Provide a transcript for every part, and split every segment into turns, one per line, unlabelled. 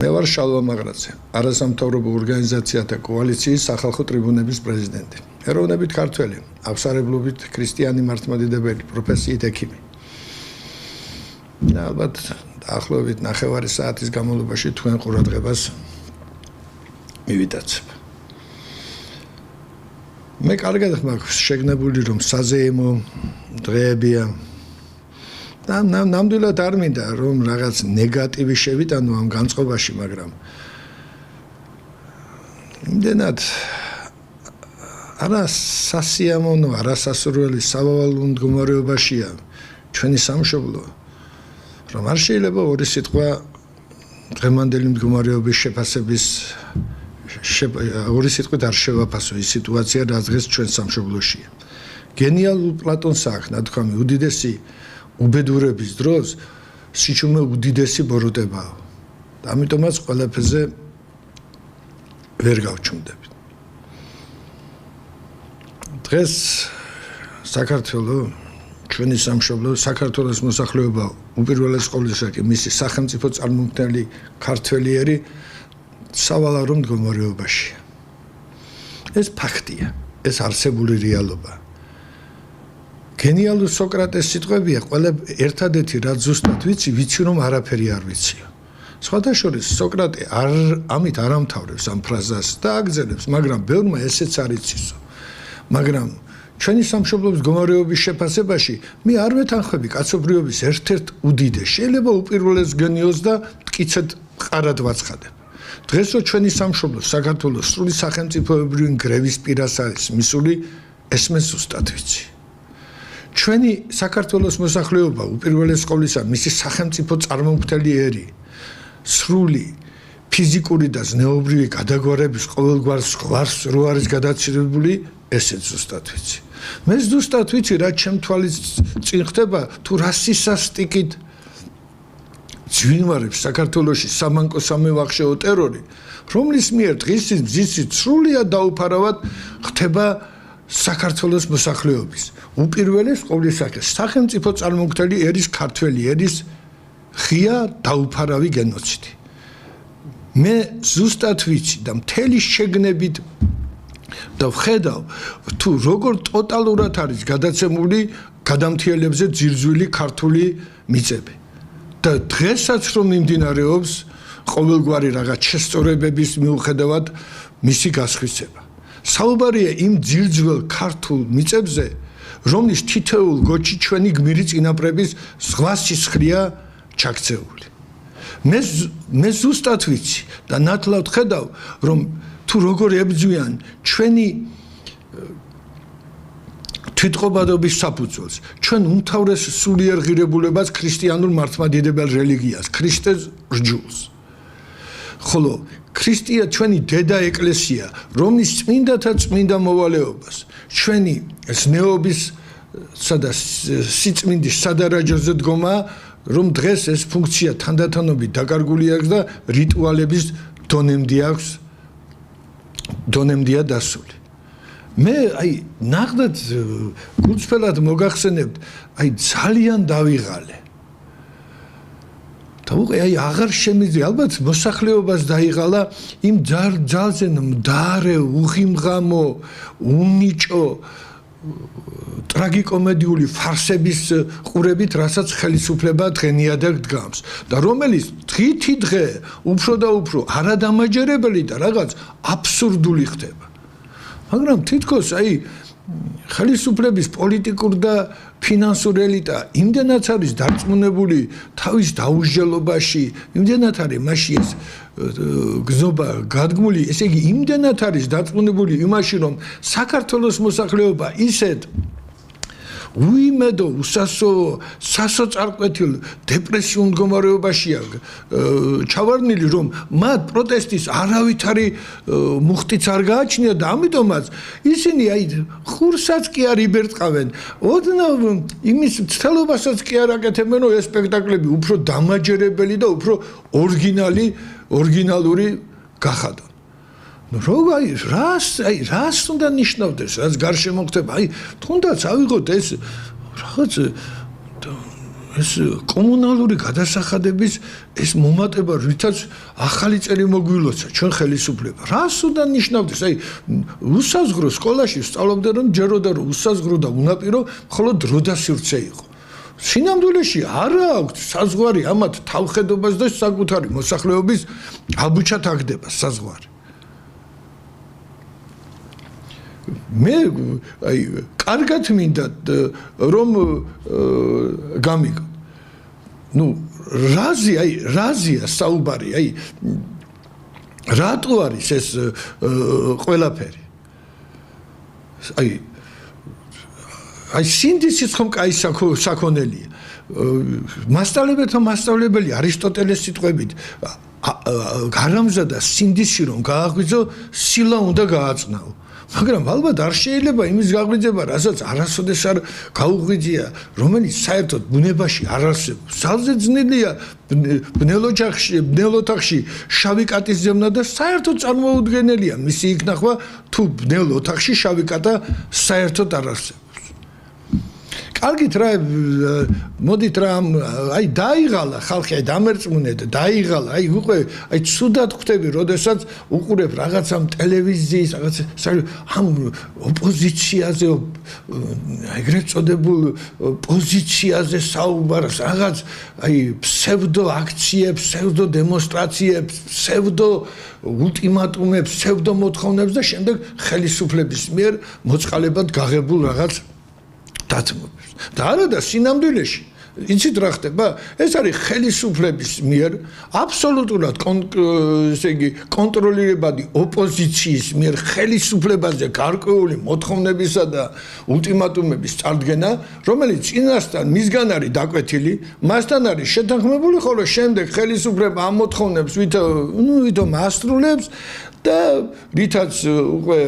მე ვარ შალვა მაღრაძე, არასამთავრობო ორგანიზაციათა კოალიციის სახალხო ტრიბუნების პრეზიდენტი. ეროვნებით ქართველი, აღსარებლობით ქრისტიანი მართლმადიდებელი, პროფესიით ექიმი. ალბათ დაახლოებით 9 საათის განმავლობაში თქვენ ყურადღებას მივიტაცებ. მე კარგად მაქვს შეგნებული რომ საზეიმო დღეებია. ნამდვილად არ მინდა რომ რაღაც ნეგატივი შევიტანო ამ განწყობაში, მაგრამ იმდენად არა სასიამოვნო, არა სასურველი სავალალო მდგომარეობაშია ჩვენი სამშობლო, რომ არ შეიძლება ორი სიტყვა დღევანდელი მდგომარეობის შეფასების ორი სიტყვით არ შევაფასო ის სიტუაცია, რაც დღეს ჩვენ სამშობლოშია. გენიალურ პლატონს აქვს ნათქვამი, უდიდესი უბედურების დროს სიჩუმე უდიდესი ბოროტებაა. ამიტომაც ყველაფერზე ვერ გავჩუმდებით. დღეს საქართველოს ჩვენი სამშობლო, საქართველოს მოსახლეობა უპირველეს ყოვლისა კი მისი სახელმწიფო წარმომქმნელი ქართველიერი სავალალო მდგომარეობაშია. ეს ფაქტია, ეს არსებული რეალობაა. გენიალურ სოკრატეს სიტყვებია, ყველა ერთადერთი რაც ზუსტად ვიცი რომ არაფერი არ ვიციო. სხვათა შორის სოკრატე ამით არ ამთავრებს ამ ფრაზას და აგრძელებს, მაგრამ ბევრმა ესეც არ იცისო. მაგრამ ჩვენი სამშობლოს მდგომარეობის შეფასებაში მე არ ვეთანხმები კაცობრიობის ერთ-ერთ უდიდეს. შეიძლება უპირველეს გენიოს და მტკიცედ ყარად ვაცხადებ. დღეს რო ჩვენი სამშობლო საქართველოს სრული სახელმწიფოებრივი გრევის პირას არის მისული, ეს მე ზუსტად ვიცი. ჩვენი საქართველოს მოსახლეობა უპირველეს ყოვლისა მისი სახელმწიფო წარმომქმნელი ერი სრული ფიზიკური და ზნეობრივი გადაგვარების ყოველგვარ ზღვარს რო არის გადაცილებული, ესეც ზუსტად ვიცი. მე ზუსტად ვიცი რა ჩემ თვალის წინ ხდება თუ რა სისასტიკით ძვინვარებს საქართველოში სამანკო სამევახშეო ტერორი, რომლის მიერ დღისის მზისით სრულიად დაუფარავად ხდება საქართველოს მოსახლეობის უპირველეს ყოვლისა სახელმწიფო წარმომქმნელი ერის ქართველი ერის ღია დაუფარავი გენოციდი. მე ზუსტად ვიცი და მთელი შეგნებით და ვხედავ თუ როგორ ტოტალურად არის გადაცემული გადამთიელებზე ძირძვილი ქართული მიწები. და დღესაც რომ მიმდინარეობს ყოველგვარი რაღაც შესწორებების მიუხედავად მისი გასხვისება. საუბარია იმ ძირძველ ქართულ მიწებზე, რომლის თითოეულ გოჩი ჩვენი გმირი წინაპრების ზღვა სისხლია ჩაქცეული. მე ზუსტად ვიცი და ნათლად ხედავ, რომ თუ როგორ ებძვიან ჩვენი თვითყობადობის საფუძველს, ჩვენ უმთავრეს სულიერ ღირებულებას ქრისტიანულ მართლმადიდებელ რელიგიას, ქრისტეს რჯულს. ხოლო ქრისტია ჩვენი დედა ეკლესია, რომლის წმინდათა წმინდა მოვალეობას, ჩვენი ზნეობისა და სიწმინდის სადარაჯოზე დგომა, რომ დღეს ეს ფუნქცია თანდათანობით დაკარგული აქვს და რიტუალების დონემდია დასული. მე ნახდათ გულწრფელად მოგახსენებთ, ძალიან დავიღალე. აღარ შემიძლია, ალბათ მოსახლეობას დაიღალა იმ ძალზე მდარე, უღიმღამო, უნიჭო, ტრაგიკომედიული ფარსების ყურებით, რასაც ხელისუფლება დღენიადად დგამს და რომელიც დღითი დღე უფრო და უფრო არადამაჯერებელი და რაღაც აბსურდული ხდება. მაგრამ თითქოს ხელისუფლების პოლიტიკურ და ფინანსურ ელიტა იმდენად არის დარწმუნებული თავის დაუსჯელობაში, იმდენად არის მასში ეს გზობა გადგმული, ესე იგი იმდენად არის დარწმუნებული იმაში, რომ საქართველოს მოსახლეობა ისეთ უიმედო, სასოწარკვეთილ დეპრესიულ მდგომარეობაშია ჩავარდნილი, რომ მათ პროტესტის არავითარი მუხტიც არ გააჩნია და ამიტომაც ისინი ხურსაც კი არ იბერტყავენ, ოდნავ იმის ცდელობასაც კი არ აკეთებენ, რომ ეს სპექტაკლები უფრო დამაჯერებელი და უფრო ორიგინალური გახადონ. რას უნდა ნიშნავდეს, რაც გარშემო ხდება, თუნდაც ავიღოთ ეს რაღაც ეს კომუნალური გადასახადების ეს მომატება, რითაც ახალი წელი მოგვილოცა ჩვენ ხელისუფლება. რას უნდა ნიშნავდეს? აი, უსაზღრო სკოლაში სწავლობდნენ, რომ ჯეროდა რომ უსაზღრო და უნაპირო, მხოლოდ დრო და სივრცე იყო. სინამდვილეში არა აქვს საზღვარი ამათ თავხედობას და საკუთარი მოსახლეობის აბუჩად აგდება საზღვარი. მე აი კარგად მინდა რომ გამიგო. ნუ რაზია საუბარი, აი რატო არის ეს ყველაფერი? აი სინდისიც ხომ კაი საქონელია. მასწავლებელთა მასწავლებელი არისტოტელეს სიტყვებით გარამზადა სინდისი რომ გააღვიძო, სილა უნდა გააწნაო. მაგრამ ალბათ არ შეიძლება იმის გაღვიძება, რასაც არასოდეს არ გაუღვიძია, რომელიც საერთოდ ბუნებაში არ არსებობს. ძალზე ძნელია ბნელ ოთახში შავი კატის ზემნა და საერთოდ წარმოუდგენელია მისი იქნახვა, თუ ბნელ ოთახში შავი კატა საერთოდ არ არსებობს. კარგით რა, მოდით რა, აი დაიღალა ხალხი, აი დამერწმუნეთ, დაიღალა, აი უკვე, აი ცუდად ხვდები, როდესაც უყურებ რაღაცამ ტელევიზიის, რაღაცა ამ ოპოზიციაზე, ეგრეთ წოდებულ პოზიციაზე საუბარს, რაღაც აი ფსევდო აქციებს, ფსევდო დემონსტრაციებს, ფსევდო ულტიმატუმებს, ფსევდო მოთხოვნებს და შემდეგ ხელისუფლების მიერ მოწყალებად გაღებულ რაღაც დათმობებს. და არა და სინამდვილეში იცით რა ხდება? ეს არის ხელისუფლების მიერ აბსოლუტურად ესე იგი კონტროლირებადი ოპოზიციის მიერ ხელისუფლებაზე გარკვეული მოთხოვნებისა და ულტიმატუმების წარდგენა, რომელიც წინასწარ მისგან არის დაკვეთილი, მასთან არის შეთანხმებული, ხოლო შემდეგ ხელისუფლება ამ მოთხოვნებს ვითომ ასრულებს და რითაც უკვე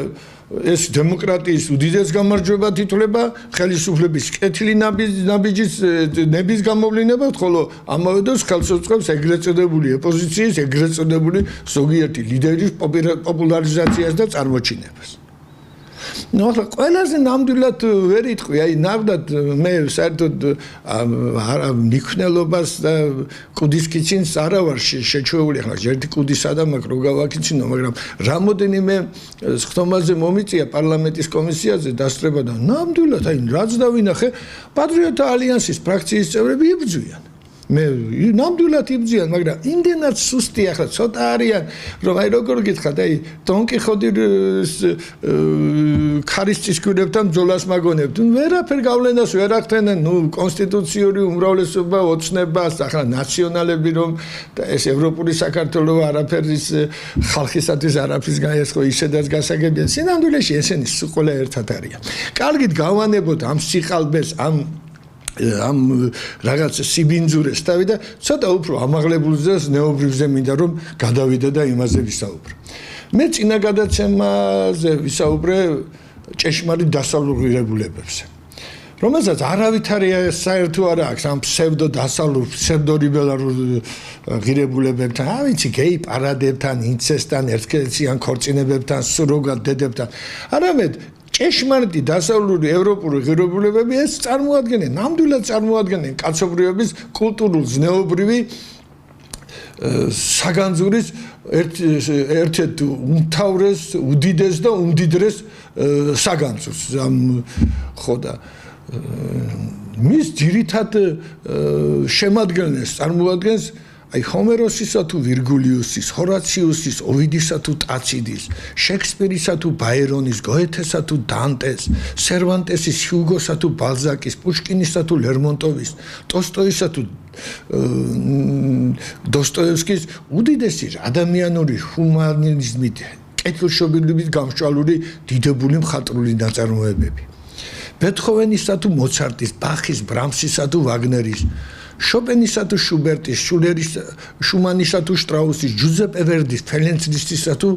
ეს დემოკრატიის უდიდეს გამარჯვებად ითვლება, ხელისუფლების კეთილი ნაბიჯის ნების გამოვლინებად, ხოლო ამავე დროს ხელს უწყობს ეგრეთ წოდებული ოპოზიციის, ეგრეთ წოდებული ზოგიერთი ლიდერის პოპულარიზაციას და წარმოჩინებას. ნუ ახლა ყველაზე ნამდვილად ვერ იტყვი, აი ნამდვილად მე საერთოდ ნიქმნელობას და კუდის კიჩინს არა ვარ შეჩვეული, ახლა ერთი კუდისა და მაგ რო გავაკიჩინო, მაგრამ რამოდენიმე სხდომაზე მომიწია პარლამენტის კომისიაზე დასწრება და ნამდვილად აი რაც დავინახე, პატრიოტთა ალიანსის ფრაქციის წევრები იბრძვიან. მე ნამდვილად იბრძვიან, მაგრამ იმდენად სუსტი ახლა ცოტა არიან, რომ აი როგორ გითხრათ, აი დონ კიხოტის ქარისტის გვირებთან ბრძოლას მაგონებთ. ვერაფერ გავლენას ვერ ახდენენ, ნუ კონსტიტუციური უმრავლესობა ოცნებას, ახლა ნაციონალები რომ და ეს ევროპული საქართველო არაფერის ხალხისათვის არაფრის გაესხო ისედაც გასაგებია. სინამდვილეში ესენი ყველა ერთად არიან. კარგით გავანებოთ ამ სიყალბეს, ამ რაღაც სიბინძურეს თავი და ცოტა უფრო ამაღლებულზე ნეობრივზე მინდა რომ გადავიდე და იმაზე ვისაუბრო. მე წინა გადაცემაზე ვისაუბრე ჭეშმარიტ დასავლურებებზე, რომელსაც არავითარი საერთო არ აქვს ამ ფსევდო დასავლურ, ფსევდოლიბერალურ ღირებულებებთან, ავიცი გეი პარადებთან, ინცესტთან, ერთგულწიან ქორწინებებთან, სუროგად დედებთან. არამედ ჭეშმარიტი დასავლური ევროპული ღირებულებები ეს წარმოადგენენ, ნამდვილად წარმოადგენენ კაცობრიობის კულტურულ ზნეობრივი საგანძურის ერთ-ერთ უმთავრეს, უდიდეს და უმდიდრეს საგანძურს. ხო და მის ძირითად შემადგენელს წარმოადგენს აი ჰომეროსისა თუ ვირგულიუსის, ჰორაციუსის, ოვიდისა თუ ტაციდის, შექსპირისა თუ ბაირონის, გოეთესა თუ დანტეს, სერვანტესის, ჰიუგოსა თუ ბალზაკის, პუშკინისა თუ ლერმონტოვის, ტოლსტოისა თუ დოსტოევსკის უდიდესი ადამიანური ჰუმანიზმით, კეთილშობილობით გამსჭვალული დიდებული მხატვრული ნაწარმოებები. ბეთჰოვენისა თუ მოცარტის, ბახის, ბრამსისა თუ ვაგნერის, შოპენისა თუ შუბერტის, შუმანისა თუ შტრაუსის, ჯუზეპე ვერდის, ფელენცლისტისა თუ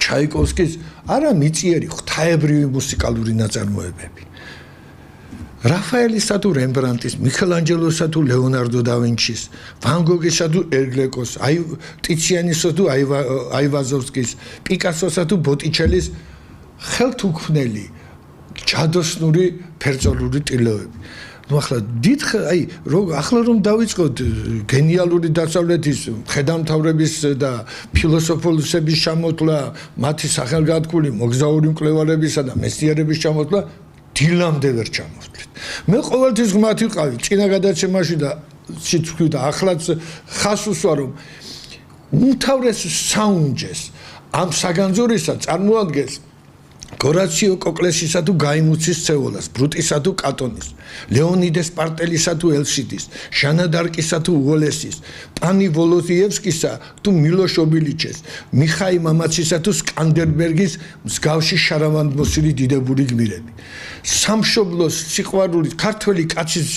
ჩაიკოვსკის არა მიწიერი ღვთაებრივი მუსიკალური ნაწარმოებები. რაფაელისა თუ რემბრანდტის, მიქელანჯელოსა თუ ლეონარდო და ვინჩის, ვან გოგისა თუ ერგლეკოს, ტიციანისა თუ აივაზოვსკის, პიკასოსა თუ ბოტიჩელის ხელთუქმნელი ჯადოსნური ფერწერული ტილოები. ახლა აი ახლა რომ დავიწყოთ გენიალური დასავლეთის ხედამთავრების და ფილოსოფოსების ჩამოთვლა, მათი სახელგანთქმული მოგზაური მკვლევარებისა და მეცნიერების ჩამოთვლა დილამდე ვერ ჩამოვთვლით. მე ყოველთვის ღმრთ ვიყავი წინა გადაცემაში და სიტყვით და ახლაც ხას უსვა რომ უმთავრეს საუნჯეს ამ საგანძურისა წარმოადგენს გორაციო კოკლესისა თუ გაიმუცის ცეულას, ბრუტისა თუ კატონის, ლეონიდეს პარტელისა თუ ელსიდის, ჟანა დარკისა თუ უოლესის, პანი ვოლოდიევსკისა თუ მილოშ ობილიჩეს, მიხაი მამაცისა თუ სკანდერბერგის მსგავსი შარავანდმოსილი დიდებული გმირები. სამშობლოს სიყვარული ქართველი კაცის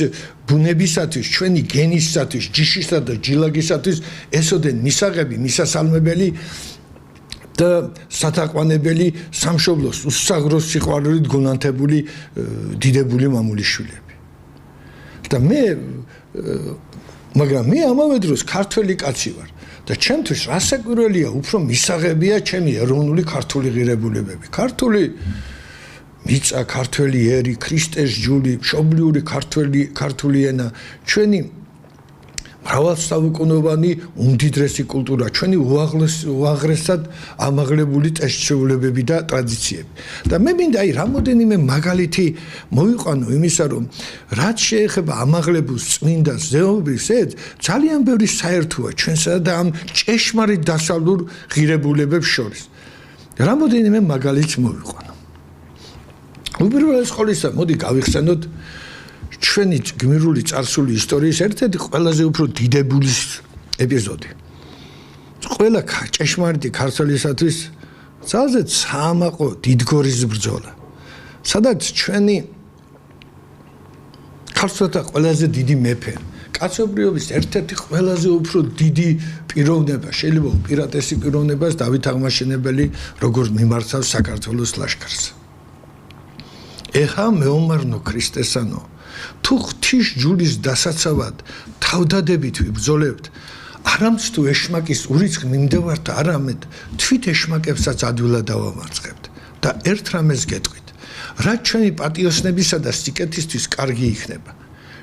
ბუნებისათვის, ჩვენი გენისათვის, ჯიშისა და ჯილაგისათვის ესოდენ მისაღები, მისასალმებელი და სათაყვანებელი სამშობლოს უსაღროს სიყვარულით გონანთებული დიდებული მამულიშვილები. და მაგრამ მე ამავე დროს ქართველი კაცი ვარ და ჩემთვის რასაკვირველია, უფრო მისაღებია ჩემი ეროვნული ქართული ღირებულებები. ქართული მიწა, ქართველი ერი, ქრისტეს ჯული, მშობლიური ქართული ენა, ჩვენი მრავალსაუკუნოვანი უმდიდრესი კულტურა, ჩვენი უაღრესად ამაღლებული წესჩვეულებები და ტრადიციები. და მე მინდა აი რამოდენიმე მაგალითი მოვიყვანო იმისა, რომ რაც შეეხება ამაღლებულ წმინდა ზეობის ედს, ძალიან ბევრი საერთოა ჩვენსა და ამ ჭეშმარიტ დასავლურ ღირებულებებს შორის. რამოდენიმე მაგალითს მოვიყვანო. უპირველეს ყოვლისა, მოდი გავიხსენოთ ჩვენი გმირული წარსული ისტორიის ერთ-ერთი ყველაზე უფრო დიდებული ეპიზოდი. ყველა ჭეშმარიტი ქართველისათვის ძალზე საამაყო დიდგორის ბრძოლა. სადაც ჩვენი ქართველთა ყველაზე დიდი მეფე, კაცობრიობის ერთ-ერთი ყველაზე უფრო დიდი პიროვნება, შეიძლება უპირატესი პიროვნებას დავით აღმაშენებელი როგორ მიმართავს საქართველოს ლაშქარს. ეხა მეომარნო ქრისტესანო თუ ღვთის ჯულის დასაცავად თავდადებით ვიბრძოლებთ, არამც თუ ეშმაკის ურიცხ მიმდევართ, არამედ თვით ეშმაკებსაც ადვილად დავამარცხებთ და ერთ რამეს გეტყვით, რაც ჩვენი პატიოსნებისა და სიკეთისთვის კარგი იქნება.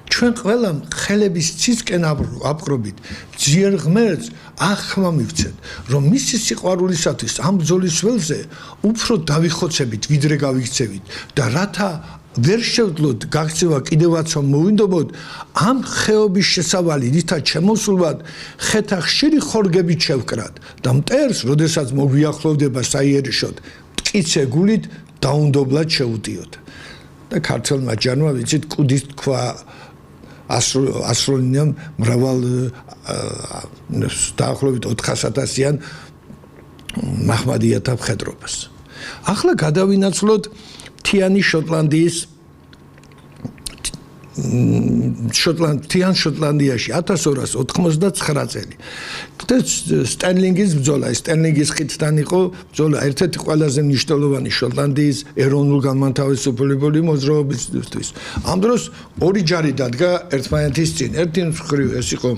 ჩვენ ყველამ ხელების ცისკენ აპყრობით, ძიერ ღმერთს ახმა მივცეთ, რომ მისი სიყვარულისათვის ამ ბრძოლის ველზე უფრო დავიხოცებით, ვიდრე გავიქცევით და რათა ვერ შევძლოთ გაქცევა კიდევაცო მოვინდობოთ ამ ხეობის შესავალი რითაც შემოსულვად ხეთა ხშირი ხორგებით შევკრათ და მტერს როდესაც მოგვიახლოვდება საიერიშოდ მტკიცე გულით დაუნდობლად შეუტიოთ და ქართველმა ჯარმა ვიცით კუდის თქვა ასროლინამ მრავალ დაახლოებით 400,000-იან მაჰმადიათა მხედრობას. ახლა გადავინაცვლოთ თიან შოტლანდიაში 1299 წელი. სტენლინგის ბრძოლა, სტენლინგის ხიდთან იყო ბრძოლა, ერთ-ერთი ყველაზე მნიშვნელოვანი შოტლანდიის ეროვნულ განმათავისუფლებელი მოძრაობისთვის. ამ დროს ორი ჯარი დადგა ერთმანეთის წინ. ერთი მხრივ ეს იყო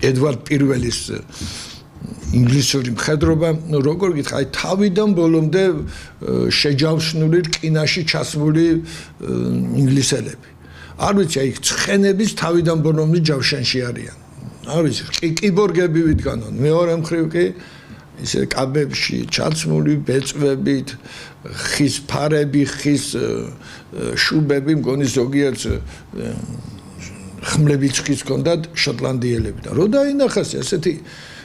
ედვარდ პირველის ინგლისური მხედრობა, როგორ გითხრა, აი თავიდან ბოლომდე შეჯავშნული რკინაში ჩასმული ინგლისელები. არ ვიცი, აი ცხენების თავიდან ბოლომდე ჯავშანში არიან. არ ვიცი, კიბორგები ვიდგანონ, მეორე მხრივ კი ისე კაბებში ჩაცმული ბეწვებით, ხის ფარები, ხის შუბები, მგონი ზოგიერთ ხმლებიც ხის ჰქონდათ შოტლანდიელები და რო დაინახეს ესეთი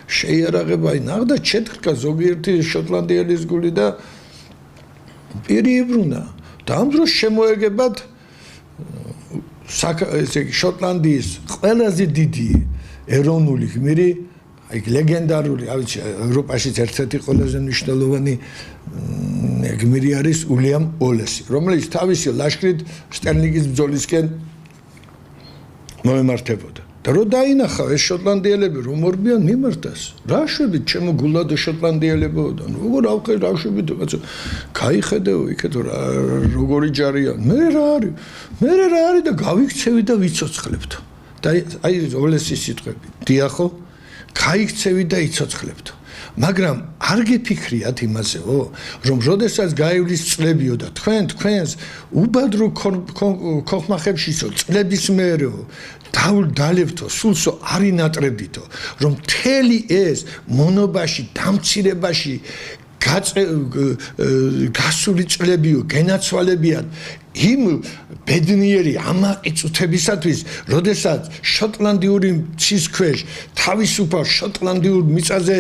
შეიარაღება ნახდა ჩეთრკა ზოგიერთი შოტლანდიელის გული და პირი იბრუნა და ამ დროს შემოეგებათ შოტლანდიის ყველაზე დიდი ეროვნული გმირი, აი ლეგენდარული, ავიცი ევროპაში ერთ-ერთი ყველაზე მნიშვნელოვანი გმირი არის უილიამ ოლესი, რომელიც თავისი ლაშქრით სტენლინგის ბრძოლისკენ მოემართებოდა. და რო დაინახა ეს შოტლანდიელები რომ მორბიან მიმართას, რა შვებით ჩემო გულადო შოტლანდიელებოდა, როგორ ავყე რა შვებით, გაიხედეო იქეთ როგორი ჯარია, მე რა არის და გავიქცევი და ვიცოცხლებთო. და აი ოლესის სიტყვები, დიახო, გაიქცევი და იცოცხლებთო. მაგრამ არ გეფიქრიათ იმასეო, რომ როდესაც გაივლის წლებიო და თქვენს უბადრო ქოხმახებშისო წლების მერეო დალებთო სულსო არინატრებდითო, რომ მთელი ეს მონობაში, დამცირებაში გასული წლებიო გენაცვალებიან იმ ბედნიერი ამაყი წუთებისათვის, როდესაც შოტლანდიური მცის ქვეშ თავისუფალ შოტლანდიურ მიწაზე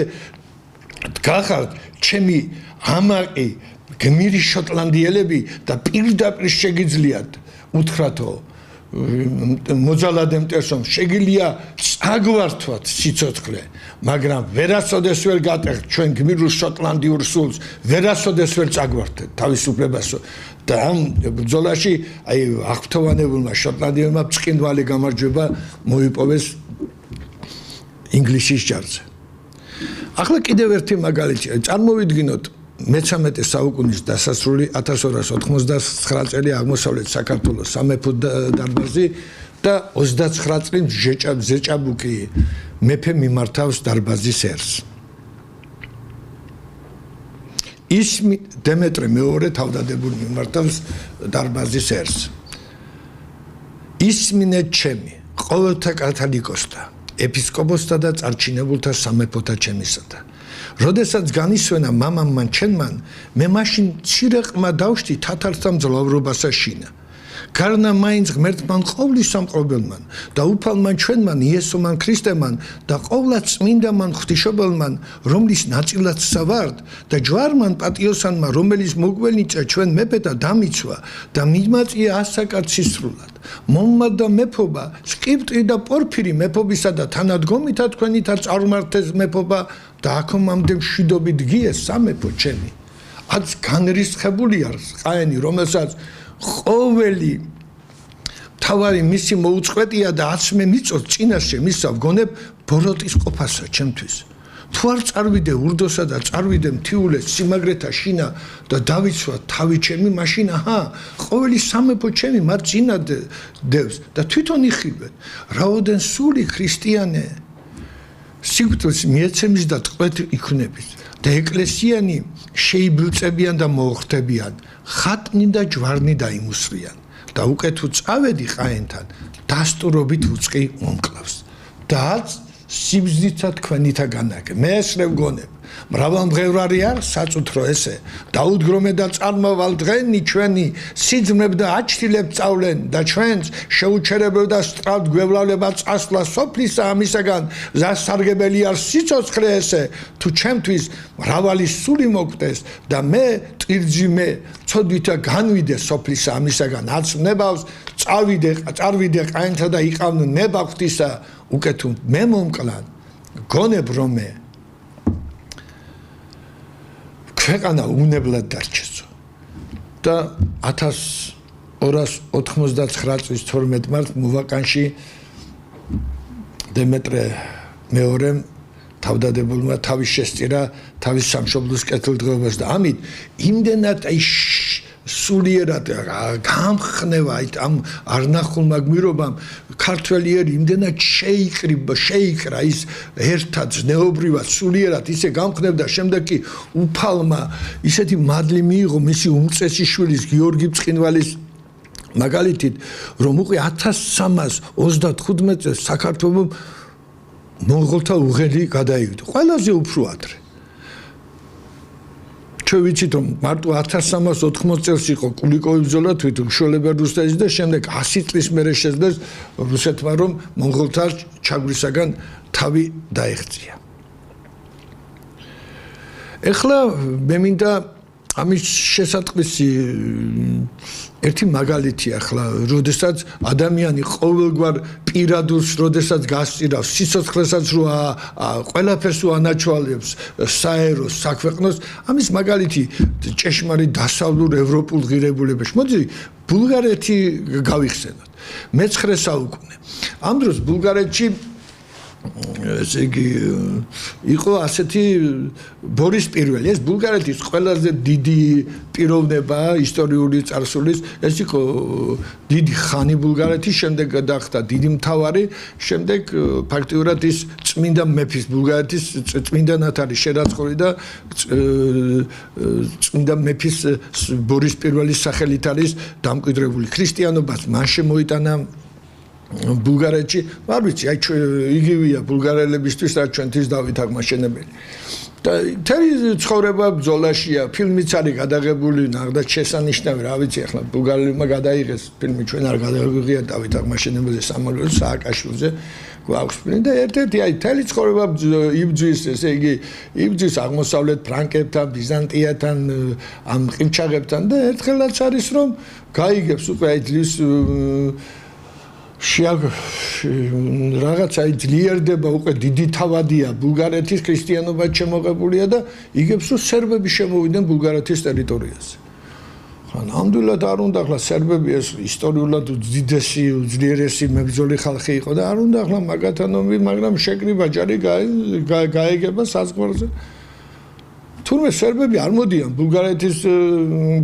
დგახართ ჩემი ამაყი გმირი შოტლანდიელები და პირდაპირ შეგიძლიათ უთხრათო მოძალადე მტერსომ შეგიძლია წაგვართვათ სიცოცხლე, მაგრამ ვერასოდეს ვერ გატეხთ ჩვენ გმირულ შოტლანდიურ სულს, ვერასოდეს ვერ წაგვართეთ თავისუფლებასო და ამ ბრძოლაში აი აღფრთოვანებულმა შოტლანდიელებმა ბრწყინვალე გამარჯვება მოიპოვეს ინგლისის ჯარზე. ახლა კიდევ ერთი მაგალითი, წარმოვიდგინოთ მე-13 საუკუნის დასასრული 1299 წელი აღმოსავლეთ საქართველოს სამეფო დარბაზი და 29 წლის ზეჭაბუკი მეფე მიმართავს დარბაზის ერს. ის დემეტრე მეორე თავდადებული მიმართავს დარბაზის ერს. ისმინეთ ჩემი ყოველთა კათოლიკოსთა, ეპისკოპოსთა და წარჩინებულთა სამეფოთა ჩემისათა. როდესაც განისვენა მამამ მან ჩემმან, მე მაშინ მცირე ყმა დავშთი თათართა მძლავრობასა შინა. გარნა მაინც ღმერთმან ყოვლის სამყრობელმან და უფალმან ჩვენმან იესომან ქრისტემან და ყოვლად წმინდამან ღვთისმშობელმან, რომლის ნაწილადსა ვართ და ჯვარმან პატიოსანმა, რომელიც მოგვენიჭა ჩვენ მეფეთა დამიცვა და მიმაწია ასაკად სისრულად. მომმადდა მეფობა სკიპტრი და პორფირი მეფობისა და თანადგომითა თქვენითა წარმართეს მეფობა და აქომამდე მშვიდობით გიეს სამეფო ჩემი. აც განრისხებულია ყაენი, რომელსაც ყოველი თავარი მისი მოუწყვეტია და აც მე მიწოს წინაშე მისავ გონებ ბოროტის ყოფასა ჩემთვის. თუ არ წარვიდე ურდოსა და წარვიდე მთიულეს სიმაგრეთა შინა და დავიცვა თავი ჩემი, მაშინ აჰა, ყოველი სამეფო ჩემი მათ წინად დევს და თვითონ იხილვენ. რაოდენ სული ქრისტიანე სიკვდილს მიეცემის და ტყვედ იქნების და ეკლესიანი შეიბლწებიან და მოუხდებიან, ხატნი და ჯვარნი დაიმუსრიან და უკვე თუ წავედი ყაენთან, დასტურობით უწყი მომკლავს და სიბზნითა თქვენითა განაგე. მე ესრევ გონებ, მრავალმღევრარი არ საწუთრო ესე, დაუდგრომე და წარმავალ დღენი ჩვენი სიძმებ და აჩtildeებ წავლენ და ჩვენს შეუჩერებელ და სწრაფ გვევლავლებად წასვლა სოფლისა ამისაგან სასარგებელი არ სიცოცხლე ესე, თუ ჩემთვის მრავალი სული მოგდეს და მე ტვირთძიმე ცოდვითა განვიდე სოფლისა ამისაგან აცნებავს წარვიდე ყაენთა და იყავნ ნება ღვთისა, უკვე თუ მე მომკლან გონებ რომ მე ქვეყანა უნებლად დარჩესო და 1299 წლის 12 მარტს მოვაკანში დემეტრე მეორემ თავდადებულმა თავის შესწირა თავის სამშობლოს კეთილდღეობას და ამით იმდენად სულიერად გამხნევა ამ არნახულმა გმირობამ ქართველიერი იმდენად შეიკრა ის ერთად ზნეობრივად სულიერად ისე გამხნევდა, შემდეგ კი უფალმა ისეთი მადლი მიიღო მისი უმწესი შვილის გიორგი ბრწყინვალის მაგალითით, რომ უკვე 1325 წელს საქართველოს მონღოლთა უღელი გადაივიდა. ყველაზე უფრო ადრე. ჩვენ ვიცით რომ მარტო 1380 წელს იყო კულიკოვის ბრძოლა თვით უშუალება რუსეთის და შემდეგ 100 წლის მერე შეძლეს რუსეთმა რომ მონღოლთა ჩაგვისაგან თავი დაეღწია. ეხლა მე მინდა ამის შესატყვისი ერთი მაგალითი ახლა, როდესაც ადამიანი ყოველგვარ პირადულს, როდესაც გასწირავს, სიცოცხლესაც რო ყველაფერს ანაჩვალებს, საეროს, საქვეყნოს, ამის მაგალითი ჭეშმარიტ დასავლურ ევროპულ ღირებულებაში. მოდი ბულგარეთი გავიხსენოთ. მე-9 საუკუნე. ამ დროს ბულგარეთში ესე იგი იყო ასეთი ბორის პირველი ეს ბულგარეთის ყველაზე დიდი პიროვნება ისტორიული წარსულის ეს იყო დიდი ხანი ბულგარეთის შემდეგ გადახდა დიდი მთავარი შემდეგ ფაქტიურად ის წმინდა მეფის ბულგარეთის წმინდანად არის შერაცხული და წმინდა მეფის ბორის პირველის სახელით არის დამკვიდრებული ქრისტიანობას მან შემოიტანა ბულგარეთში არ ვიცი აი იგივეა ბულგარელებისთვის რაც ჩვენთვის დავით აღმაშენებელი და თერი ცხოვრება ბრძოლაშია ფილმიც არის გადაღებული ნახდა შესანიშნავი რა ვიცი ახლა ბულგარელებმა გადაიღეს ფილმი ჩვენ არ გადავიღია დავით აღმაშენებელზე სამალოს სააკაშვილზე გვაქვს ფილმი და ერთ-ერთი აი თელი ცხოვრება იბძვის ესე იგი იბძვის აღმოსავლეთ ფრანკებთან ბიზანტიათან ამ ყივჩაღებთან და ერთხელაც არის რომ გაიგებს უკვე აი ძლივს რაღაცა ძლიერდება უკვე დიდი თავადია ბულგარეთის ქრისტიანობა შემოღებულია და იგებს რომ სერბები შემოვიდნენ ბულგარეთის ტერიტორიაზე. ხან ნამდვილად არ უნდა ახლა სერბები ეს ისტორიულად უდიდესი უძლიერესი მებრძოლი ხალხი იყო და არ უნდა ახლა მაგათანომი მაგრამ შეკრიბა ჯარი გაიგება საზღვარზე თურმე სერბები არ მოდიან ბულგარეთის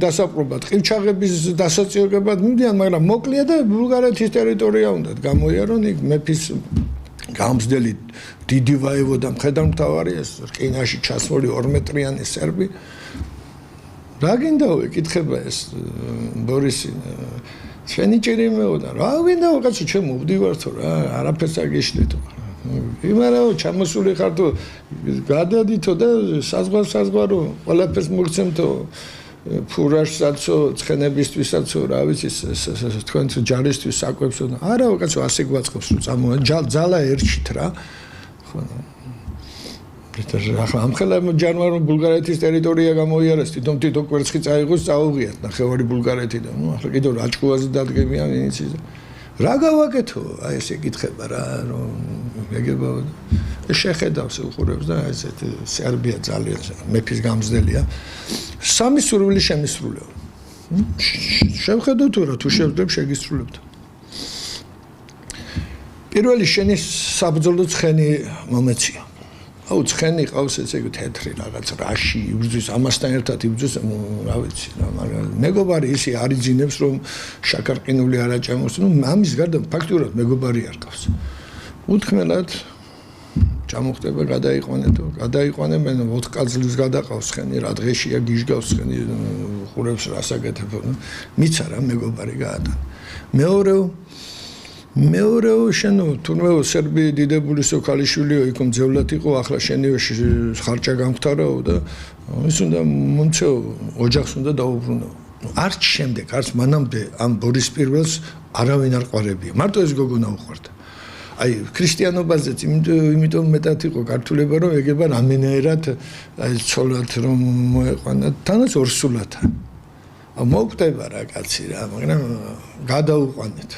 დასაპყრობად, ყივჩაღების დასაწიოებად მიდიან, მაგრამ მოკლია და ბულგარეთის ტერიტორია უნდათ გამოიარონ იქ მეფის გამძლელი დიდი ვაევოდა მხედართმთავარი ეს რკინაში ჩასმული 2 მეტრიანი სერბი. რა გინდაო ეკითხება ეს ბორისი ჩვენი ჭირიმეოდა რა გინდაო კაცო ჩემ მოვდივართო რა არაფერს არ გეშლეთო იმარაო ჩამოსული ხართო გადადითო და საზღვარო ყველაფერს მოგცემთო ფურაჟსაცო ცხენებისთვისაცო რა ვიცი თქვენ ჯარისთვის საკვებსო არაო კაცო ასე გვაწყობს რომ წამოა ძალა ერჩით რა ხო ახლა ამხელა ჯარმა რომ ბულგარეთის ტერიტორია გამოიარეს თვითონ კვერცხი წაიღოს წაუღიათ ნახევარი ბულგარეთიდან ნუ ახლა კიდევ რაჭკუაზე დადგებიან ინიციზა რა გავაკეთო აი ესე ეკითხება რა რომ მეგება შეხედავს უყურებს და ესეთ სერბია ძალიან მეფის გამძლეა სამი სურვილი შემისრულეო შევხედო თუ რა თუ შევდებ შეგისრულებთ პირველი შენი საბრძოლო ცხენი მომეცია აუ ცხენი ყავს ესე იგი თეთრი რაღაც რაში იბრძვის ამასთან ერთად იბრძვის რა ვიცი რა მაგრამ მეგობარი ისი არიძინებს რომ შაქარყინული არ აჭამოს ნუ ამის გარდა ფაქტურად მეგობარი არ ყავს უთქმელად ჩამოხდება გადაიყვანებენ 4 კაცის გადაყავს ცხენი რა დღეშია გიჟგავს ცხენი ხურებს რასაკეთებო მიცა რა მეგობარი გაატანა მეორეო შენო თურმე სერბი დიდებულიო ქალიშვილიო იქ მძევლად იყო ახლა შენიო ხარჭა გამختارაო და ის უნდა მომცეო ოჯახს უნდა დაუბრუნო არც შემდეგ არც მანამდე ამ ბორის პირველს არავინ არ ყვარებია მარტო ეს გოგონა უყვარდა აი ქრისტიანობაზეც იმიტომ მეტად იყო ქართულება რომ ეგება რამენერად აი ცოლად რომ მოეყვანა თანაც ორსულათან მოვკვდება რა კაცი რა მაგრამ გადაუყვანეთ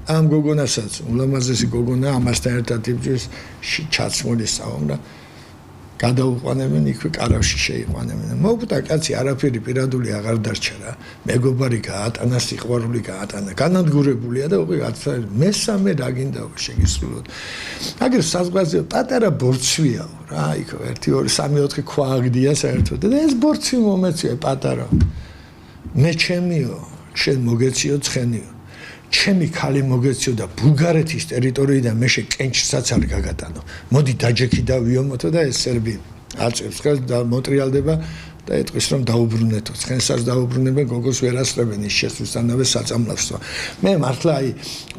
ამ გოგონასაც ულამაზესი გოგონა ამასთან ერთად იბრძვის ჩაცმული საომრა გადაუყვანებენ იქვე კარავში შეიყვანებენ მოვკვდა კაცი არაფერი პირადული აღარ დარჩა რა მეგობარი გაატანა სიყვარული გაატანა განადგურებულია და უკვე მესამე რა გინდაო შეგისრულოთ აგერ საზღვარზე პატარა ბორცვიაო რა იქ 1 2 3 4 ქვა აგდია საერთოდ და ეს ბორცვი მომეცია პატარა მე ჩემიო შენ მოგეციო ცხენიო ჩემი ქალი მოგეციო და ბულგარეთის ტერიტორიიდან მე კენჭსაც არ გაგატანო მოდი დაჯექი და ვიომოთო და ეს სერბი აწევს ხას და მოტრიალდება და ეტყვის რომ დაუბრუნეთო ცხენსაც დაუბრუნებენ გოგოს ვერ ასწრებენ ის შესვლისთანავე საწამლავსო მე მართლა აი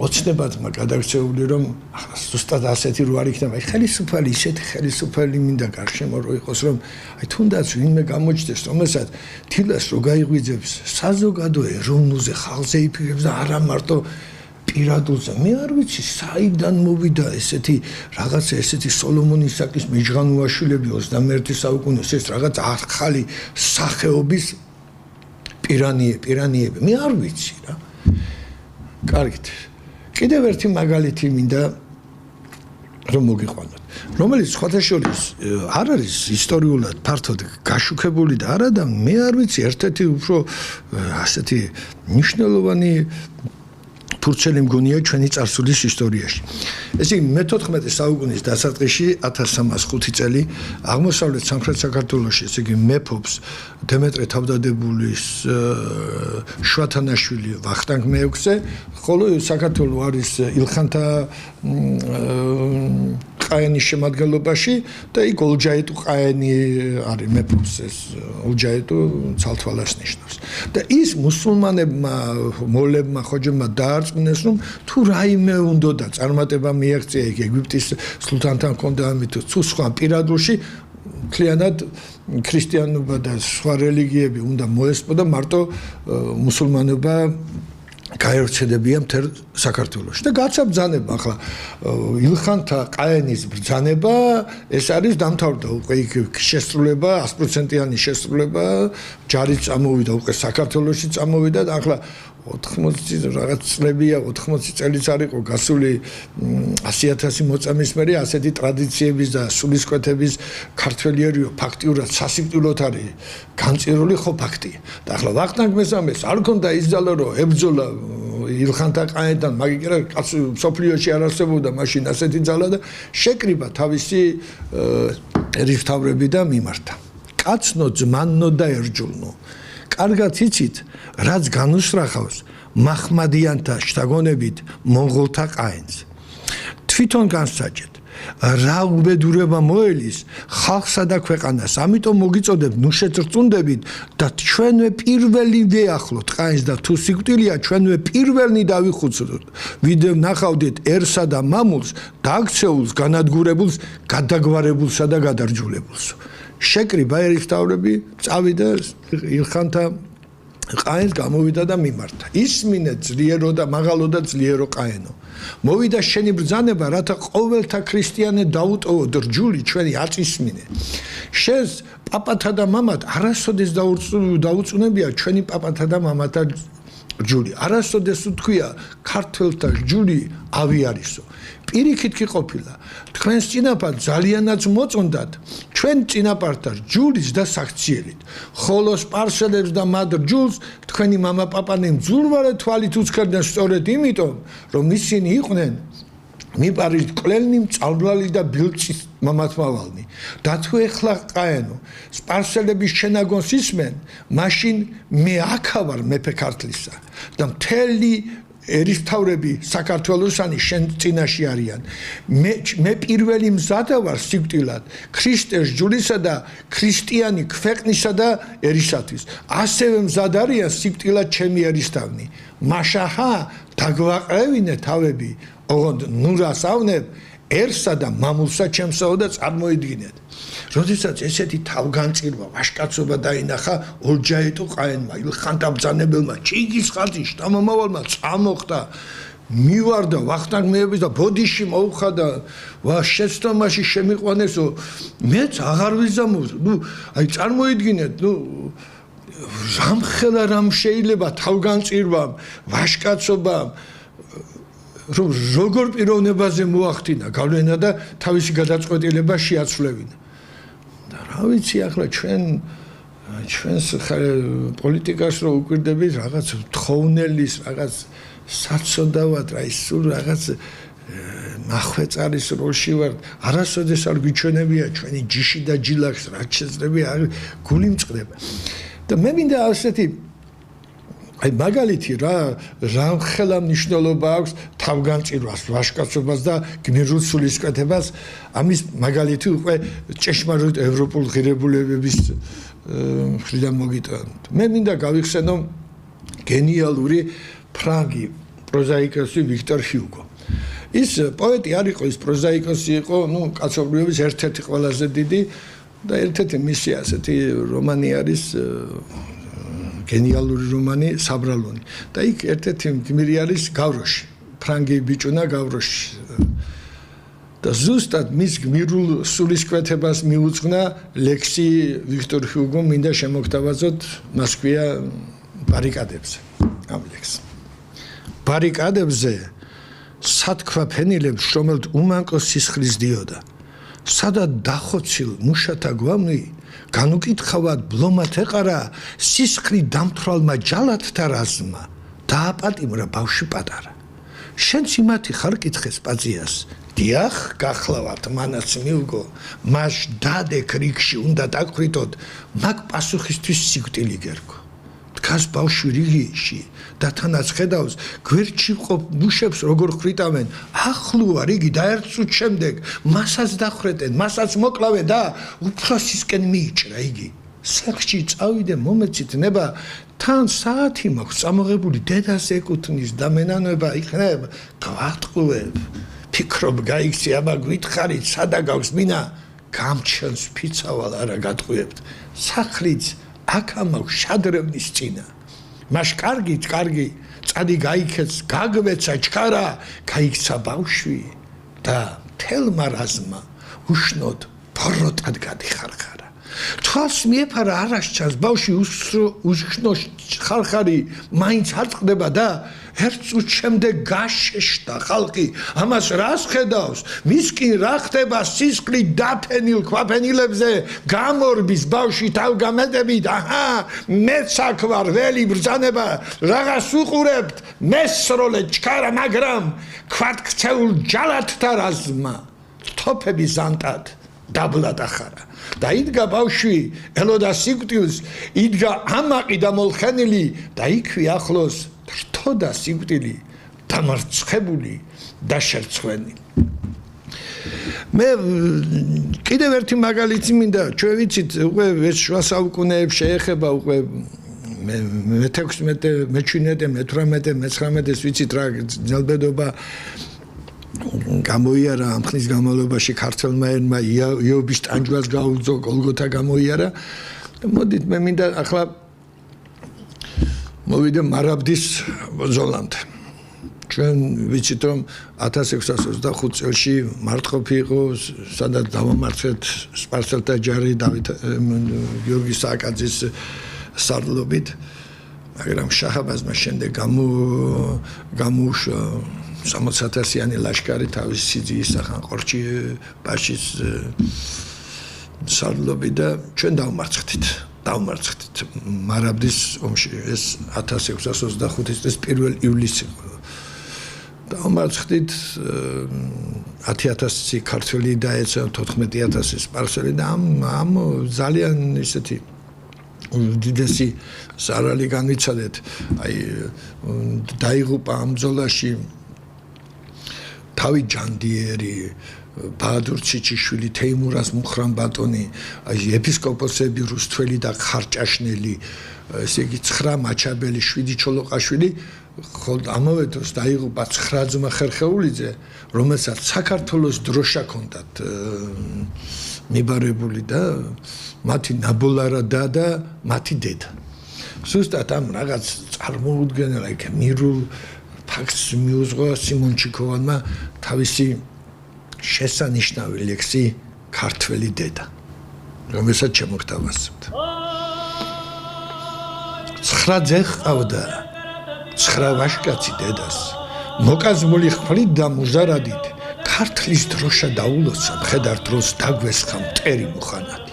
ოცნებადმა გადაგწეული რომ ახლა ზუსტად ასეთი რო არ იქნება აი ხელისუფალი ისეთი ხელისუფალი მინდა გარშემო რო იყოს რომ აი თუნდაც ვინმე გამოჩნდეს რომელსაც თილას რო გაიღვიძებს საზოგადო ეროვნულზე ხალხზე იფიქრებს და არა მარტო პირადულზე მე არ ვიცი საიდან მოვიდა ესეთი რაღაცა ესეთი სოლომონ ისაკის მეჯღანუაშვილები 21 საუკუნეს ეს რაღაც ახალი სახეობის პირანიები მე არ ვიცი რა კარგით კიდევ ერთი მაგალითი მინდა რომ მოგიყვანოთ რომელიც სხვათაშორის არ არის ისტორიულად ფართოდ გაშუქებული და არა და მე არ ვიცი ერთ-ერთი უფრო ასეთი მნიშვნელოვანი ფურცელი მგონია ჩვენი წარსულის ისტორიაში. ესე იგი მე-14 საუკუნის დასაწყისში 1305 წელი აღმოსავლეთ სამხრეთ საქართველოში, ესე იგი მეფობს დემეტრე თავდადებულის შვათანაშვილი ვახტანგ მეექვსე, ხოლო საქართველოს არის ილხანთა ყაენის შემადგენლობაში და იქ ოლჯაიტუ ყაენი არის მეფობს ეს ოლჯაიტუ ცალთვალას ნიშნავს. და ის მუსულმანებმა, მოლებმა, ხოჯებმა დაარწმუნეს, რომ თუ რაიმე უნდოდა წარმატება მიაღწია იქ ეგვიპტის სულთანთან ჰქონდა ამით თუ სხვა პირადულში მთლიანად ქრისტიანობა და სხვა რელიგიები უნდა მოესპო და მარტო მუსულმანობა გაერთიანებია მთელ საქართველოში და გაცა ბრძანება ახლა ილხანთა ყაენის ბრძანება ეს არის დამთავრდა უკვე იქ შესრულება 100%-იანი შესრულება ჯარიც წამოვიდა უკვე საქართველოში წამოვიდა და ახლა 80 რაღაც წლებია 80 წელიც არ იყო გასული 100,000 მოწამის მერე ასეთი ტრადიციების და სულისკვეთების ქართველი ერო ფაქტიურად სასიკვდილოდ არის განწირული ხო ფაქტია და ახლა ვახტანგ მესამეს არ ქონდა ისძალა რომ ებძოლა ილხანთა ყაენთან მაგერა კაცი სოფლიოში არ არსებობდა მაშინ ასეთი ძალა და შეკრიბა თავისი ერისთავრები და მიმართა კაცნო ძმანნო და ერჯულნო კარგად იცით რაც განუსრახავს მაჰმადიანთა შთაგონებით მონღოლთა ყაენს თვითონ განსაჯეთ რა უბედურება მოელის ხალხსა და ქვეყანას ამიტომ მოგიწოდებ ნუ შეწრწუნდებით და ჩვენვე პირველი ვეახლოთ ყაენს და თუ სიკვდილია ჩვენვე პირველნი დავიხუცროთ ვიდრე ნახავდეთერსა და მამულს დააქცეულს განადგურებულს გადაგვარებულსა და გადარჯულებულს შეკრიბა ერისთავრები წავიდა ილხანთა ყაენს გამოვიდა და მიმართა ისმინე ძლიერო და მაღალო და ძლიერო ყაენო მოვიდა შენი ბრძანება რათა ყოველთა ქრისტიანე დაუტოვო რჯული ჩვენი აწისმინე შენს პაპათა და მამათ არასოდეს დაუწუნებია ჩვენი პაპათა და მამათა რჯული არასოდეს უთქვია ქართველთა რჯული ავი არისო პირიქით კი ყოფილა თქვენს წინაპარ ძალიანაც მოწონდათ ჩვენ წინაპართა რჯულის და საქციელით ხოლო სპარსელებს და მათ რჯულს თქვენი მამა პაპანი მძულვარე თვალით უცქერდნენ სწორედ იმიტომ რომ ისინი იყვნენ მიპარით კლელნი მწავლალი და ბილწის მამათმავალნი და თუ ეხლა ყაენო სპარსელების შენაგონს ისმენ მაშინ მე აქავარ მეფე ქართლისა და მთელი ერისთავრები საქართველოსანი შენ წინაში არიან მე პირველი მზადა ვარ სიკვდილად ქრისტეს ჯულისა და ქრისტიანი ქვეყნისა და ერისათვის ასევე მზად არიან სიკვდილად ჩემი ერისთავნი მაშაჰა დაგვაყევინე თავები ოღონდ ნურას ავნებერსა და მამულსა ჩემსაო და წარმოიდგინეთ როდესაც ესეთი თავგანწირვა ვაშკაცობა დაინახა ოლჯაიტუ ყაენმა ილხანთა ბრძანებელმა ჩიგის ხალხი შთამომავალმა წამოხდა მივარდა ვახტანგ მეების და ბოდიში მოუხადა ვა შეცდომაში შემიყვანესო მეც აღარ ვიზამოთ ნუ აი წარმოიდგინეთ ნუ რამხელა რამ შეიძლება თავგანწირვამ ვაშკაცობამ რომ როგორ პიროვნებაზე მოახდინა გავლენა და თავისი გადაწყვეტილება შეაცვლევინა და რა ვიცი ახლა ჩვენს პოლიტიკას რო უკვირდებით რაღაც თხოვნელის რაღაც საცოდავად რა ის სულ რაღაც მახვეწარის როლში ვარ არასოდეს არ გვიჩვენებია ჩვენი ჯიში და ჯილახს რა შეძლებია გული მწყდება და მე მინდა ასეთი აი მაგალითი რა ხელა მნიშვნელობა აქვს თავგანწირვას, ვაშკაცობას და გმირულ სულისკვეთებას ამის მაგალითი უკვე ჭეშმარიტ ევროპულ ღირებულებების მხრიდან მოგიტანთ. მე მინდა გავიხსენო გენიალური ფრანგი პროზაიკოსი ვიქტორ ჰიუგო. ის პოეტი არ იყო, ის პროზაიკოსი იყო, ნუ კაცობრიობის ერთ-ერთი ყველაზე დიდი და ერთ-ერთი მისი ასეთი რომანი არის გენიალური რომანი საბრალონი და იქ ერთ-ერთი გმირი არის გავროში ფრანგი ბიჭუნა გავროში და ზუსტად მის გმირულ სულისკვეთებას მიუძღვნა ლექსი ვიქტორ ჰიუგომ მინდა შემოგთავაზოთ მას ქვია ბარიკადებზე ამ ლექსს ბარიკადებზე სათქვა ფენილებს შრომელთ უმანკო სისხლის დიოდა სადაც დახოცილ მუშათა გვამნი განუკითხავად ბლომათ ეყარა სისხლი დამთრალმა ჯალათთა რაზმა დააპატიმრა ბავშვი პატარა შენც იმათი ხარ კითხეს პაზიას დიახ გახლავართ მანაც მიუგო მას დადე კრიკში უნდა დაგხვიტოთ მაგ პასუხისთვის სიკვდილი გერგო დგას ბავშვი რიგში და თანაც ხედავს გვერდში ყოფ მუშებს როგორ ხვიტავენ ახლოა რიგი და ერთ წუთს შემდეგ მასაც დახრეტენ მასაც მოკლავენ და უფროსისკენ მიიჭრა იგი სახში წავიდე მომეცით ნება თან საათი მაქვს წამოღებული დედას ეკუთვნის და მენანება იქნებ გვატყუებ ფიქრობ გაიქცი აბა გვითხარით სადა გაქვს მინა გამჩენს ფიცავალ არა გატყუებთ სახლიც აქამაქვს შადრევნის წინა მას კარგი წადი გაიქეც გაგვეცა ჩქარა გაიქცა ბავშვი და თელმა რაზმა უშნოდ ფოროტად გადიხარხარა თვალს მიეფარა არასჩანს ბავშვი უშნო ხარხარი მაინც არ წყდება და ერთ წუთს შემდეგ გაშეშდა ხალხი ამას რას ხედავს მის კი რა ხდება სისხლით დაფენილ ქვაფენილებზე გამორბის ბავშვი თავგამეტებით აჰა მეც აქ ვარ ველი ბრძანება რაღაც უყურებთ მესროლე ჩქარა მაგრამ ქვათქცეულ ჯალათთა რაზმა თოფები ზანტად დაბლად ახარა და იდგა ბავშვი ელოდა სიკვდილს იდგა ამაყი და molხენილი და იქვე ახლოს რთოდა სიკვდილი დამარცხებული და შერცხვენი მე კიდევ ერთი მაგალითი მინდა ჩვენ ვიცით უკვე ეს შუა საუკუნეებს შეეხება უკვე მე-16 მე-17 მე-18 მე-19-ს ვიცით რა ძელბედობა გამოიარა ამ ხნის განმავლობაში ქართველმა ერმა იობის ტანჯვას გაუძო გოლგოთა გამოიარა და მოდით მე მინდა ახლა მოვიდე მარაბდის ბრძოლამდე ჩვენ ვიცით რომ 1625 წელში მარტყოფი იყო სადაც დავამარცხეთ სპარსელთა ჯარი დავით გიორგი სააკაძის სარდლობით მაგრამ შაჰაბაზმა შემდეგ გამოუშვა 60,000-იანი ლაშქარი თავის სიძიის სახანყორჩი ბაშის სარდლობით და ჩვენ დავმარცხდით მარაბდის ომში ეს 1625 წლის 1 ივლისი დავმარცხდით 10,000 ქართველი დაეცა 14,000 სპარსელი და ამ ძალიან ისეთი უდიდესი ზარალი განვიცადეთ აი დაიღუპა ამ ბრძოლაში თავი ჯანდიერი ბაადურ ჩიჩიშვილი თეიმურას მუხრან ბატონი ეპისკოპოსები რუსთველი და ხარჭაშნელი ესე იგი 9 მაჩაბელი 7 ჩოლოყაშვილი ამავე დროს დაიღუპა 9 ძმა ხერხეულიძე რომელსაც საქართველოს დროშა ჰქონდათ მიბარებული და მათი ნაბოლარა და მათი დედა ზუსტად ამ რაღაც წარმოუდგენელ იქ მირულ ფაქტს მიუძღვა სიმონ ჩიქოვანმა თავისი შესანიშნავი ლექსი ქართველი დედა რომელსაც შემოგთავაზებთ 9 ძე ჰყავდა 9 ვაჟკაცი დედას მოკაზმული ხმლით და მუზარადით ქართლის დროშა დაულოცა მხედარ დროს დაგვესხა მტერი მუხანადი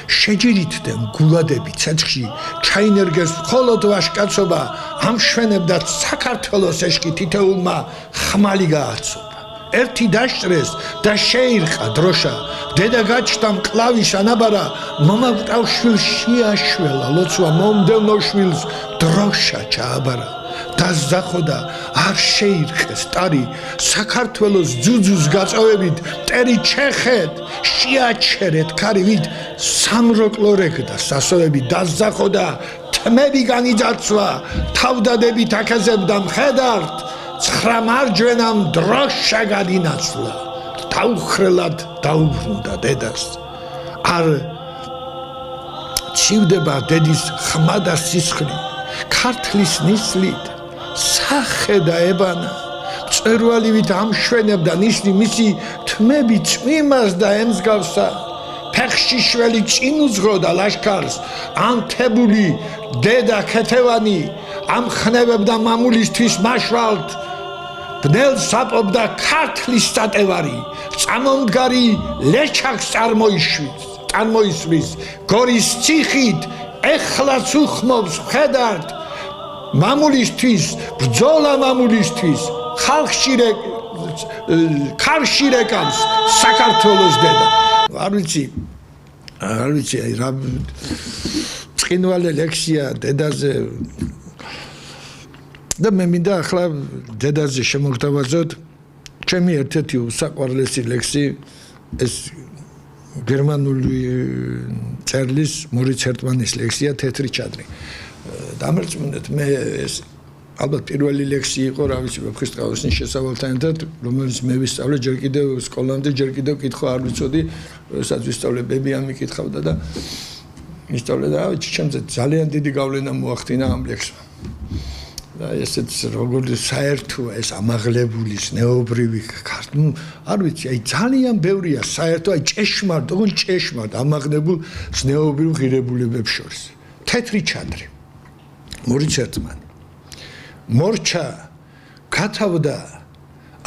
შეჯირითდნენ გულადები ცეცხლში ჩაინერგეს მხოლოდ ვაჟკაცობა ამშვენებდა საქართველოს ეშკი თითეულმა ხმალი გააცოვა ერთი დაშტრეს და შეირყა დროშა დედა გაჩნდა მკლავის ანაბარა მომავტავ შვილს შეაშველა ლოცვა მომდევნო შვილს დროშა ჩააბარა დაზახოდა არ შეირყეს ტარი საქართველოს ძუძუს გაწოვებით მტერი ჩეხეთ შეაჩერეთ ქარივით სამროკლო რეკდა სასოები დაზახოდა თმები განიძაცვა თავდადებით აკაზებდა მხედართ 9 მარჯვენამ დროშა გადინაცვლა დაუხრელად დაუბრუნდა დედას არ ცივდება დედის ხმა და სისხლი ქართლის ნისლით სახე და ებანა მწერვალივით ამშვენებდა ნისლი მისი თმები წვიმას და ემსგავსა ფეხში შველი წინ უძღოდა ლაშქარს ანთებული დედა ქეთევანი ამხნევებდა მამულისთვის მაშვალთ ბნელ საპობდა ქართლის სტატევარი წამომდგარი ლეჩაკს წარმოისვის გორის ციხით ეხლაც უხმობს მხედართ მამულისთვის ბრძოლა მამულისთვის ხალხში რეკავს საქართველოს დედა არ ვიცი აი რა წინვალე ლექსია დედაზე და მე მინდა ახლა დედაზე შემოგთავაზოთ ჩემი ერთ-ერთი უსაყვარლესი ლექსი ეს გერმანული წერლის მორიც ჰერტმანის ლექსია თეთრი ჩადრი დამერწმუნდეთ მე ეს ალბათ პირველი ლექსი იყო რა ვიცი ვეფხისტყაოსნის შესავალთან ერთად რომელიც მე ვისწავლე ჯერ კიდევ სკოლამდე ჯერ კიდევ კითხვა არ ვიცოდი როდესაც ვისწავლე ბებია მიკითხავდა და ვისწავლე და ჩემზე ძალიან დიდი გავლენა მოახდინა ამ ლექსმა და ესეც როგორი საერთოა ეს ამაღლებული ზნეობრივი ნუ არ ვიცი აი ძალიან ბევრია საერთო აი ჭეშმარიტ ოღონდ ჭეშმარიტ ამაღლებულ ზნეობრივ ღირებულებებს შორის თეთრი ჩადრი მორიც ჰერტმანი მორჩა გათავდა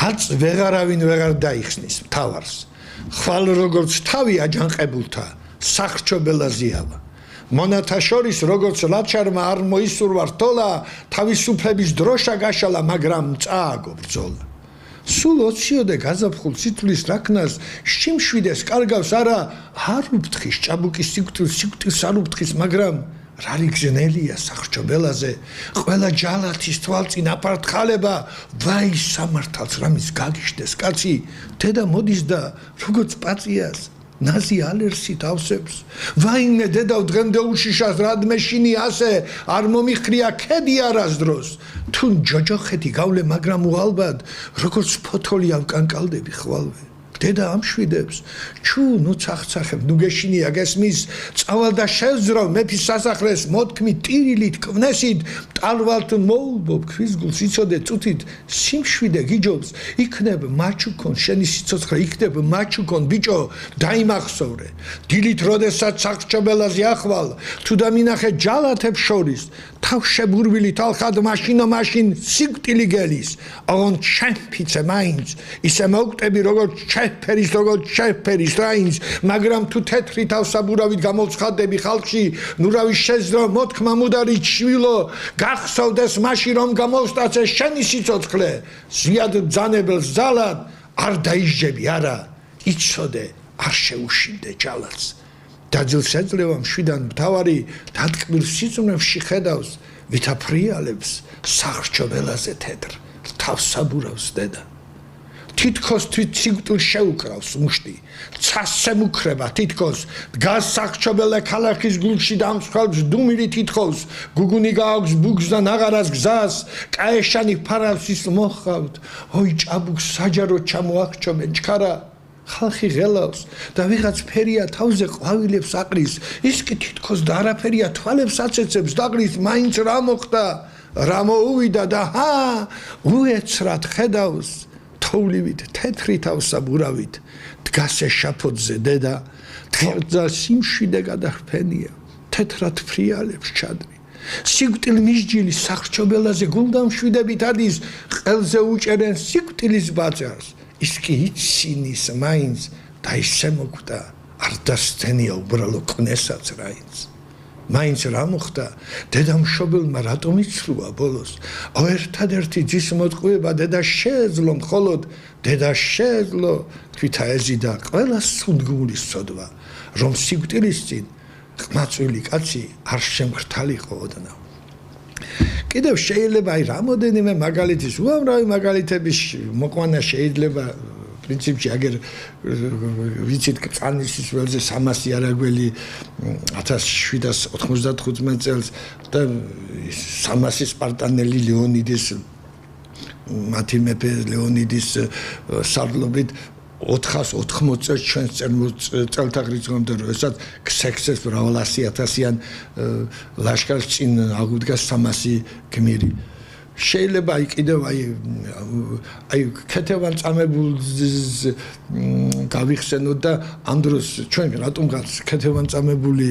არც ვეღარავინ ვეღარ დაიხსნის მთავარს ხვალ როგორც თავი აჯანყებულთა სახრჩობელა ზიავა მონათა შორის როგორც ლაჩარმა არ მოისურვა რთოლა თავისუფლების დროშა გაშალა მაგრამ წააგო ბრძოლა სულ ოციოდე გაზაფხულ სიტყვის რაკნას შიმშვიდეს კარგავს არა არ უფთხის ჭაბუკის სიკვდილს არ უფთხის მაგრამ რარი გზნელია სახრჩობელაზე ყველა ჯალათის თვალწინ აფართხალება ვაი სამართალს რამის გაგიშდეს კაცი დედა მოდის და როგორც პაციას ნაზი ალერსით ავსებს ვაიმე დედავ დღემდე უშიშას რადმეშინი ასე არ მომიხრია ქედი არასდროს თუ ჯოჯოხეთი გავლე მაგრამ უალბად როგორც ფოთოლი ავკანკალდები ხვალვე დედა ამშვიდებს ჩუ ნუ ცახცახებ ნუ გეშინია გესმის წავალ და შევძრავ მეფის სასახლეს მოთქმი ტირილით კვნესით ტალვალთ მოულბობ ქვის იცოდე წუთით სიმშვიდე გიჯობს იქნებ მაჩუკონ შენი სიცოცხლე იქნებ მაჩუკონ ბიჭო დაიმახსოვრე დილით როდესაც სახრჩობელაზე ახვალ თუ დამინახე ჯალათებს შორის თავშებურვილი თალხად მაშინ სიკვდილი გელის ოღონდ ჩემფიცე მაინც ისე მოვკვდები როგორც შეფერის რაინც მაგრამ თუ თეთრი თავსაბურავით გამოცხადდები ხალხში ნურავი შეძრო მოთქმა მუდარი ჩვილო გახსოვდეს მაშინ რომ გამოვსტაცე შენი სიცოცხლე ზიად ბრძანებელს ძალად არ დაიჯები არა იცოდე არ შეუშინდე ჯალათს დაძილს ეძლევა მშვიდან მთავარი დატკბილ სიწუნებში ხედავს ვითა ფრიალებს სახრჩობელაზე თეთრ თავსაბურავს დედა თითქოს სიკვდილს შეუკრავს მუშტი ცასზე მუქრება თითქოს დგას სახრჩობელე ქალაქის გულში და ამსხვალებს დუმილი თითქოს გუგუნი გააქვს ბუგს და ნაღარას გზას კაეშანი ფარავს ის მოხავთ ოი ჭაბუკს საჯაროდ ჩამოახჩობენ ჩქარა ხალხი ღელავს და ვიღაც ფერია თავზე ყვავილებს აყრის ის კი თითქოს და არაფერია თვალებს აცეცებს დაყრის მაინც რა მოხდა რა მოუვიდა და უეცრად ხედავს თოვლივით თეთრი თავსაბურავით დგას ეშაფოთზე დედა თევზა სიმშვიდე გადაჰფენია თეთრად ფრიალებს ჩადრი სიკვდილ მისჯილი სახრჩობელაზე გულდამშვიდებით ადის ყელზე უჭერენ სიკვდილის ბაძარს ის კი იცინის მაინც და ისე მოკვდა არ დასცენია უბრალო ყნესაც რაინც მაინც რა მოხდა დედამშობელმა რატომ იცლუა ბოლოს ერთადერთი ძის მოტყუება დედა შეეძლო მხოლოდ დედა შეეძლო თვითა ეზიდა ყველა სუდგმულის ცოდვა რომ სიკვდილის წინ ყმაწვილი კაცი არ შემხრთალიყო ოდნავ კიდევ შეიძლება აი რამოდენიმე მაგალითის უამრავი მაგალითების მოყვანა შეიძლება პრინციპში აგერ ვიცით კანისის ველზე 300 არაგველი 1795 წელს და 300 სპარტანელი ლეონიდის მათი მეფე ლეონიდის სარდლობით 480 წელს ჩვენს წელთაღრიცხვამდე როდესაც ქსექსეს მრავალ 100,000-იან ლაშქარს წინ აღუდგა 300 გმირი შეიძლება აი კიდევ აი ქეთევან წამებულს გავიხსენოთ და ამ დროს ჩვენ რატომღაც ქეთევან წამებული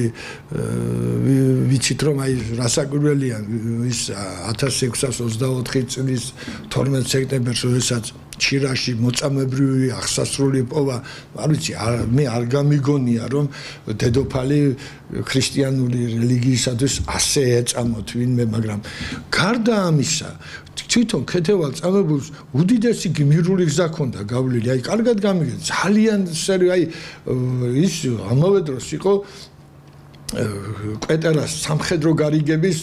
ვიცით რომ აი რასაკვირველია ის 1624 წლის 12 სექტემბერს როდესაც ჩირაში მოწამებრივი აღსასრული პოვა, არ ვიცი, მე არ გამიგონია რომ დედოფალი ქრისტიანული რელიგიისათვის ასე ეწამოთ ვინმე, მაგრამ გარდა ამისა, თვითონ ქეთევან წამებულს უდიდესი გმირული გზა ჰქონდა გავლილი, აი კარგად გამიგე, ძალიან აი ის ამავე დროს იყო კვეტერას სამხედრო გარიგების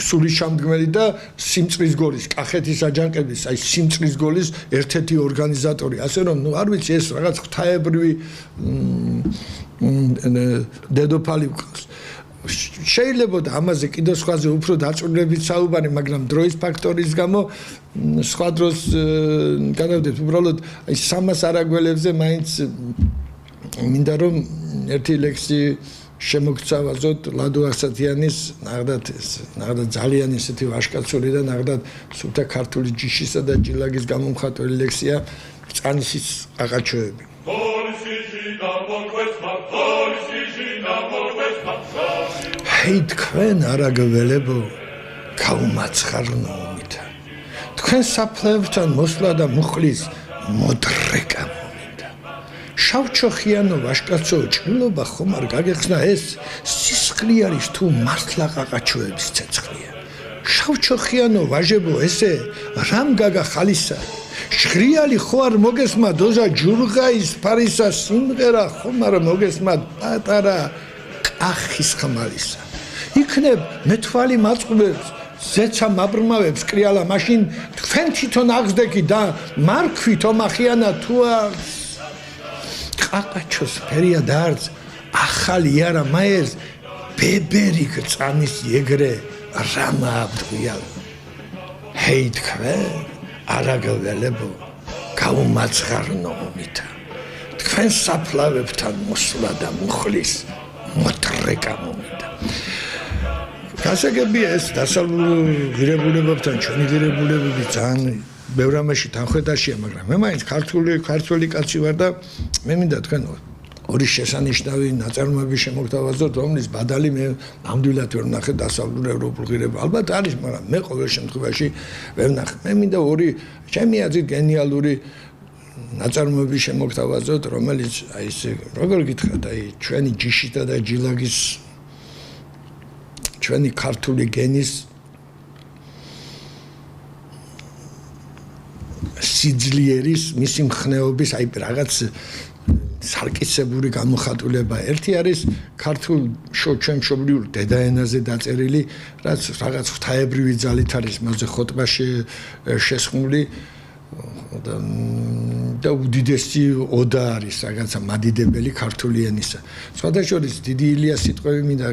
სულიშამდგმელი და სიმწყლის გოლის, კახეთის აჯანყების, აი სიმწყლის გოლის ერთ-ერთი ორგანიზატორი. ასე რომ, არ ვიცი, ეს რაღაც ღვთაებრივი დედოფალი ვყავს. შეიძლება და ამაზე კიდევ სხვაზე უფრო დაწვრილებით საუბარი, მაგრამ დროის ფაქტორის გამო სხვა დროს გადავდეთ. უბრალოდ აი სამას არაგველებზე მაინც მინდა რომ ერთი ლექსი შემოგცავაზოთ ლადო ასათიანის ნახდათ ძალიან ისეთი ვაშკაცური და ნახდათ სულთა ქართული ჯიშისა და ჯილაგის გამომხატველი ლექსია წანისის ყაყაჩოები. ჰეი თქვენ არაგველებო გაუმაცხარნოუმითა თქვენ საფლავებთან მოსვლა და მუხლის მოდრეკა შავჩოხიანო ვაშკაცო ჭრილობა ხომ არ გაგეხსნა ეს სისხლი არის თუ მართლა ყაყაჩოების ცეცხლია შავჩოხიანო ვაჟებო ესე რამ გაგა ხალისა შღრიალი ხო არ მოგესმა დოზა ჯურღაის ფარისა სიმღერა ხომ არ მოგესმა პატარა კახის ხმალისა იქნებ მეთვალი მაწყობებს ზეცა მაბრმავებს კრიალა მაშინ თქვენ თვითონ აღზდეკი და მარქვით ომახიანა თუ ყაყაჩოს ფერია დარც ახალი არა მაერს ბებერი გწამის ეგრე რამა აბდღიალ ჰეი თქვენ არაგველებო გაუმაცხარნოუმითა თქვენ საფლავებთან მოსვლა და მუხლის მოდრეკა მომიდა გასაგებია ეს დასავლურ ღირებულებებთან ჩვენი ღირებულებები ძალიან ბევრ ამაში თანხვედაშია, მაგრამ მე მაინც ქართველი კაცი ვარ და მე მინდა თქვენ ორი შესანიშნავი ნაწარმოები შემოგთავაზოთ, რომლის ბადალი მე ნამდვილად ვერ ვნახე დასავლურ ევროპულ ღირებულებებში. ალბათ არის, მაგრამ მე ყოველ შემთხვევაში ვერ ვნახე. მე მინდა ორი ჩემი აზრით გენიალური ნაწარმოები შემოგთავაზოთ, რომელიც აი ესე როგორ გითხრათ, აი ჩვენი ჯიშისა და ჯილაგის ჩვენი ქართული გენის სიძლიერის მისი მხნეობის აი რაღაც სარკისებური გამოხატულება ერთი არის ქართულ ჩვენ მშობლიურ დედაენაზე დაწერილი რაც რაღაც ღვთაებრივი ძალით არის მასზე ხოტბაში შესხმული და უდიდესი ოდა არის რაღაცა მადიდებელი ქართული ენისა. სხვადასხვა დიდი ილია სიტყვები მინდა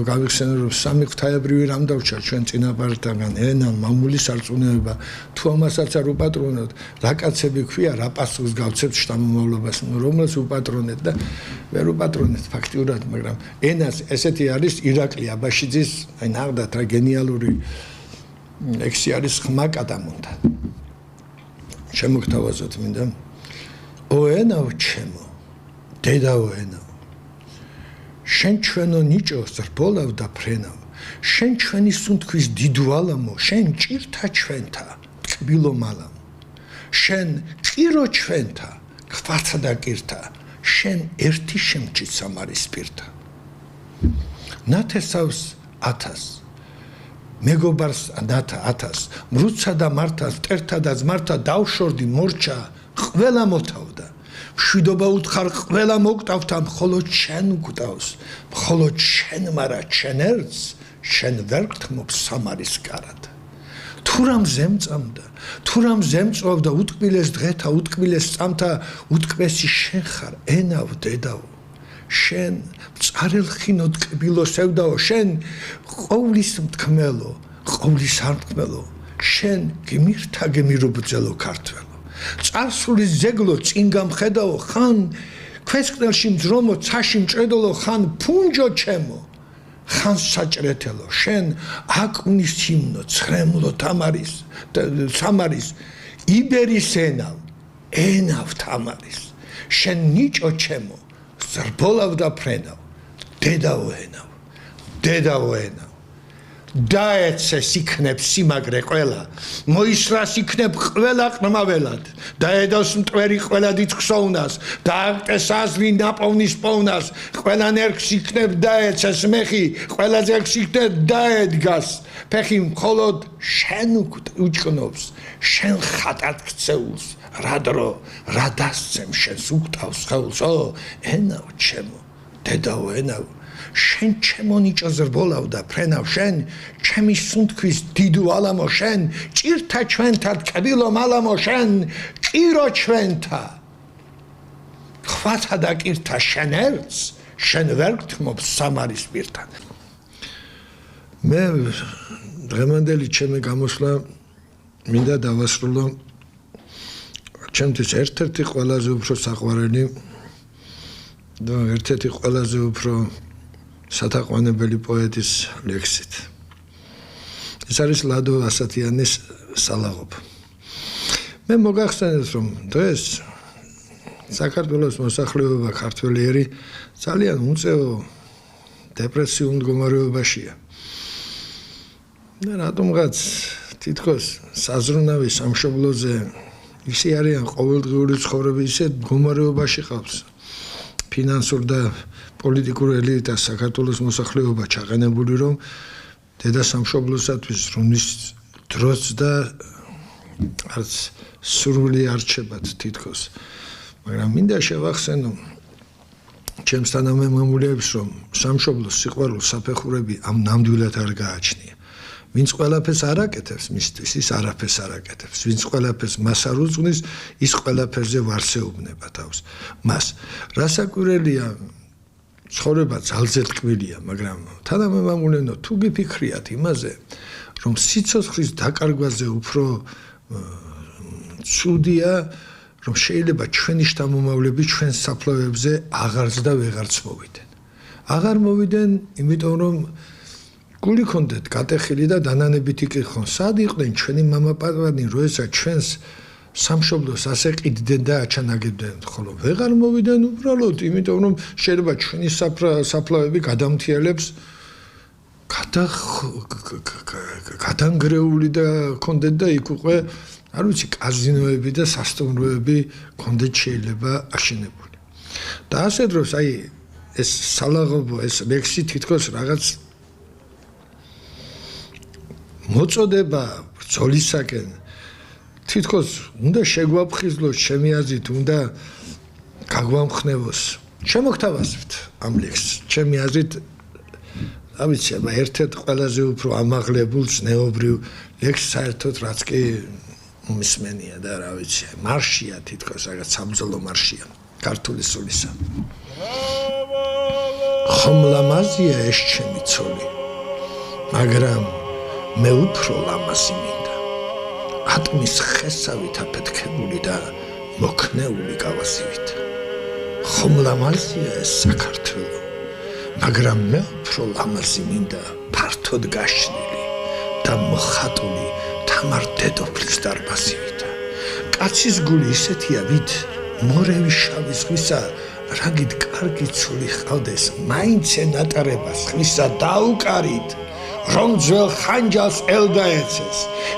გავიხსენო რომ სამი ღვთაებრივი რამ დავჭარ ჩვენ წინაპართან ენა მამული სარწმუნოება თუ ამასაც არ უპატრონოთ რა კაცები ქვია რა პასუხს გავცემთ შთამომავლობას რომელს უპატრონეთ და ვერ უპატრონეთ ფაქტიურად მაგრამ ენას ესეთი არის ირაკლი აბაშიძის აი ნახდათ რა გენიალური ლექსი არის ხმა კადამონდა შემოგთავაზოთ მინდა ოენაო ჩემო დედაო ენაო შენ ჩვენო ნიჭოს რბოლავ და ფრენავ შენ ჩვენი სუნთქვის დიდვალამო შენ ჭირთა ჩვენთა ტკბილო მალამო შენ ჭირო ჩვენთა ხვაცა და კირთა შენ ერთი შემჭით სამარის პირთა ნათესავს 1000 მეგობარს ნათა 1000 მრუცა და მართას მტერთა და ძმართა დავშორდი მორჩა ყველა მოთავდა მშვიდობა უთხარ ყველა მოგტავთა მხოლოდ შენ გვტავს მხოლოდ შენ მარა შენ ერთს შენ ვერ გთმობ სამარის კარად თუ რამ ზემწამდა თუ რამ ზემწვავდა უტკბილეს დღეთა უტკბილეს წამთა უტკბესი შენ ხარ ენავ დედავ შენ წარელხინო ტკბილო სევდაო შენ ყოვლის მტკმელო ყოვლის არტკმელო შენ გმირთა გმირობძელო ქართველო წარსულის ზეგლო წინ გამხედაო ხან ქვესკნელში მძრომო ცაში მჭედოლო ხან ფუნჯო ჩემო ხან საჭრეთელო შენ აკმნის ჰიმნო ცრემლო თამარის სამარის იბერის ენავ თამარის შენ ნიჭო ჩემო ზრბოლავ და ფრენავ დედაო ენავ დაეცეს იქნებ სიმაგრე ყველა მოისრას იქნებ ყველა ყრმაველად დაედოს მტვერი ყველა დიცხსოვნას დააგტეს აზრი ნაპოვნის პოვნას ყველა ნერგს იქნებ დაეცეს მეხი ყველა ძეგს იქნებ დაედგას ფეხი მხოლოდ შენ უჭკნობს შენ ხატად ქცეულს რადრო რა დასცემ შენს უგტავს ხელს ო ენაო ჩემო დედაო ენაო შენ ჩემო ნიჭოზე რბოლავ და ფრენავ შენ ჩემი სუნთქვის დიდუ ალამო შენ ჭირთა ჩვენთა ტკბილო მალამო შენ ჭირო ჩვენთა ხვათა და კირთა შენ ერთს შენ ვერ გთმობ სამარის პირთან მე დღევანდელი ჩემი გამოსვლა მინდა დავასრულო ჩემთვის ერთ-ერთი ყველაზე უფრო საყვარელი და ერთ-ერთი ყველაზე უფრო სათაყვანებელი პოეტის ლექსით. ეს არის ლადო ასათიანის სალაღობ. მე მოგახსენეთ რომ დღეს საქართველოს მოსახლეობა ქართველიერი ძალიან უწევო დეპრესიულ მდგომარეობაშია. და რატომღაც თითქოს საზრუნავი სამშობლოზე ისე არიან ყოველდღიური ცხოვრების ისე მდგომარეობაში ყავს. ფინანსურ და პოლიტიკურ ელიტა საქართველოს მოსახლეობა ჩაყენებული რომ დედა სამშობლოსათვის რომის დროც და არც სრული არჩებათ თითქოს მაგრამ მინდა შევახსენო ჩემს თანამემამულეებს რომ სამშობლოს სიყვარულს საფეხურები ამ ნამდვილად არ გააჩნია ვინც ყველაფერს არ აკეთებს მისთვის ის არაფერს არ აკეთებს ვინც ყველაფერს მას არ უძღვნის ის ყველაფერზე ვარსეუბნება თავს მას რასაკვირველია ცხოვრება ძალზე ტკბილია მაგრამ თანამემამულენო თუ გიფიქრიათ იმაზე რომ სიცოცხლის დაკარგვაზე უფრო ცუდია რომ შეიძლება ჩვენი შთამომავლები ჩვენ საფლავებზე აღარც და ვეღარც მოვიდნენ აღარ მოვიდნენ იმიტომ რომ გული ქონდეთ გატეხილი და დანანებით იკითხონ სად იყვნენ ჩვენი მამაპატივანი როდესაც ჩვენს სამშობლოს ასე ყიდდნენ და აჩანაგებდნენ ხოლო ვეღარ მოვიდნენ უბრალოდ იმიტომ რომ შეიძლება ჩვენი საფლავები გადამთიელებს გადანგრეული და ქონდეთ და იქ უკვე არ ვიცი კაზინოები და სასტუმროები ქონდეთ შეიძლება აშენებული და ასე დროს აი ეს სალაღობო ეს ლექსი თითქოს რაღაც მოწოდება ბრძოლისაკენ თითქოს უნდა შეგვაფხიზლოს ჩემი აზრით უნდა გაგვამხნევოს შემოგთავაზებთ ამ ლექსს ჩემი აზრით არ ვიცი აბა ერთ-ერთ ყველაზე უფრო ამაღლებულ ზნეობრივ ლექსს საერთოდ რაც კი უმისმენია და რა ვიცი მარშია თითქოს რაღაც საბრძოლო მარშია ქართული სულისა ხომ ლამაზია ეს ჩემი ცოლი მაგრამ მე უფრო ლამაზი მინდა ატმის ხესავით აფეთქებული და მოქნეული გავასივით ხომ ლამაზია ეს საქართველო მაგრამ მე უფრო ლამაზი მინდა ფართოდ გაშლილი და მოხატული თამარ დედოფლის დარბაზივით კაცის გული ისეთია ვით მორევი შავი ზღვისა რაგით კარგი ცოლი ყავდეს მაინც ენატარებას ხლისა დაუკარით რომ ძველ ხანჯალს ელდაეცეს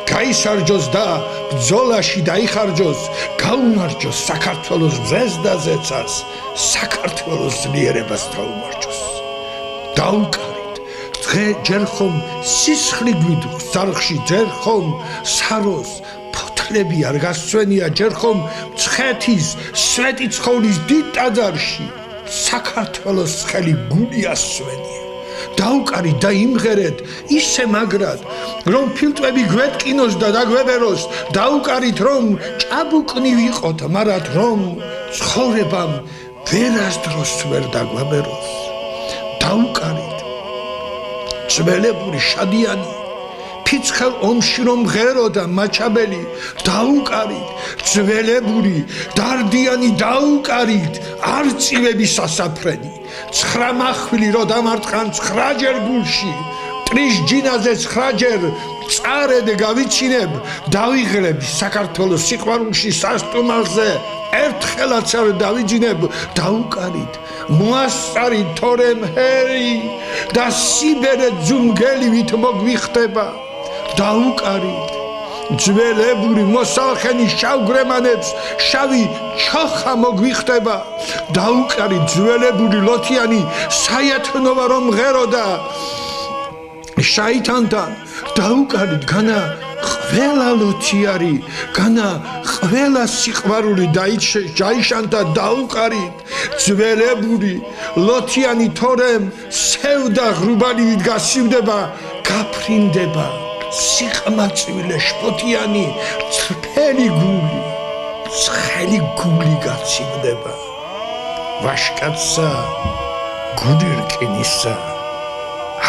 გაისარჯოს და ბრძოლაში დაიხარჯოს გაუმარჯოს საქართველოს მზეს და ზეცას საქართველოს ძლიერებას დაუმარჯოს დაუკარით დღე ჯერ ხომ სისხლი გვიდუხს ძარხში ჯერ ხომ საროს ფოთლები არ გასცვენია ჯერ ხომ მცხეთის სვეტი ცხოვლის დიდ ტაძარში საქართველოს ხელი გული ასვენია დაუკარით და იმღერეთ ისე მაგრად რომ ფილტვები გვეტკინოს და დაგვებეროს დაუკარით რომ ჭაბუკნი ვიყოთ მარად რომ ცხოვრებამ ვერასდროს ვერ დაგვაბეროს დაუკარით ძველებური შადიანი ფიცხელ ომში რომ ღერო და მაჩაბელი დაუკარით ძველებური დარდიანი დაუკარით არწივები სასაფრენი 9 მახვილი რო დამარტყან 9-ჯერ გულში ტრიშ ჯინაზე 9-ჯერ წარედ გავიჩინებ დავიღლებ საქართველოს სიყვარულში სასტუმალზე ერთხელაც არ დავიჯინებ დაუკარით მოასწარი თორემ ჰერი და სიბერე ძუმგელივით მოგვიხდება დაუკარით ძველებური მოსალხენი შავგრემანებს შავი ჩოხა მოგვიხდება დაუკარით ძველებური ლოთიანი საიათნოვა რომ ღეროდა შაიტანთან დაუკარით განა ყველა ლოთიარი განა ყველა სიყვარული დაიშანთა დაუკარით ძველებური ლოთიანი თორემ სევდა ღრუბანივით გასივდება გაფრინდება სიყმაწვილე შფოთიანი წრფელი გული ცხელი გული გაცივდება ვაშკაცსა გული რკინისა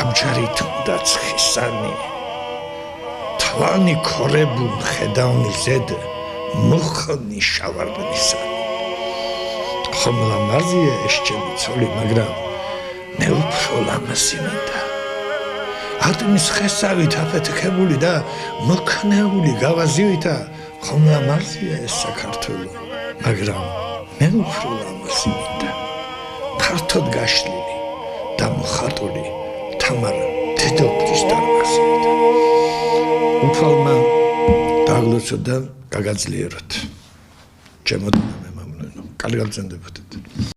ამჯერით უნდა ცხისანი თვანი ქორებულ ხედავნი ზედ მოხნი შავარდნისანი ხომლა მაზია ეშჩემი ცოლი მაგრამ მე უფრო ლამაზი მინდა არტმის ხესავით აფეთქებული და მოქნეული გავაზივითა ხომლა მაზია ეს საქართველო მაგრამ მე უფრო ლამაზი მინდა ფართოდ გაშლილი და მოხატული თამარ დედოფლის დარბაზით უფალმა დაგლოცო და გაგაძლიეროთ ჩემო მე მომნენო კარგად ზენდებოდეთ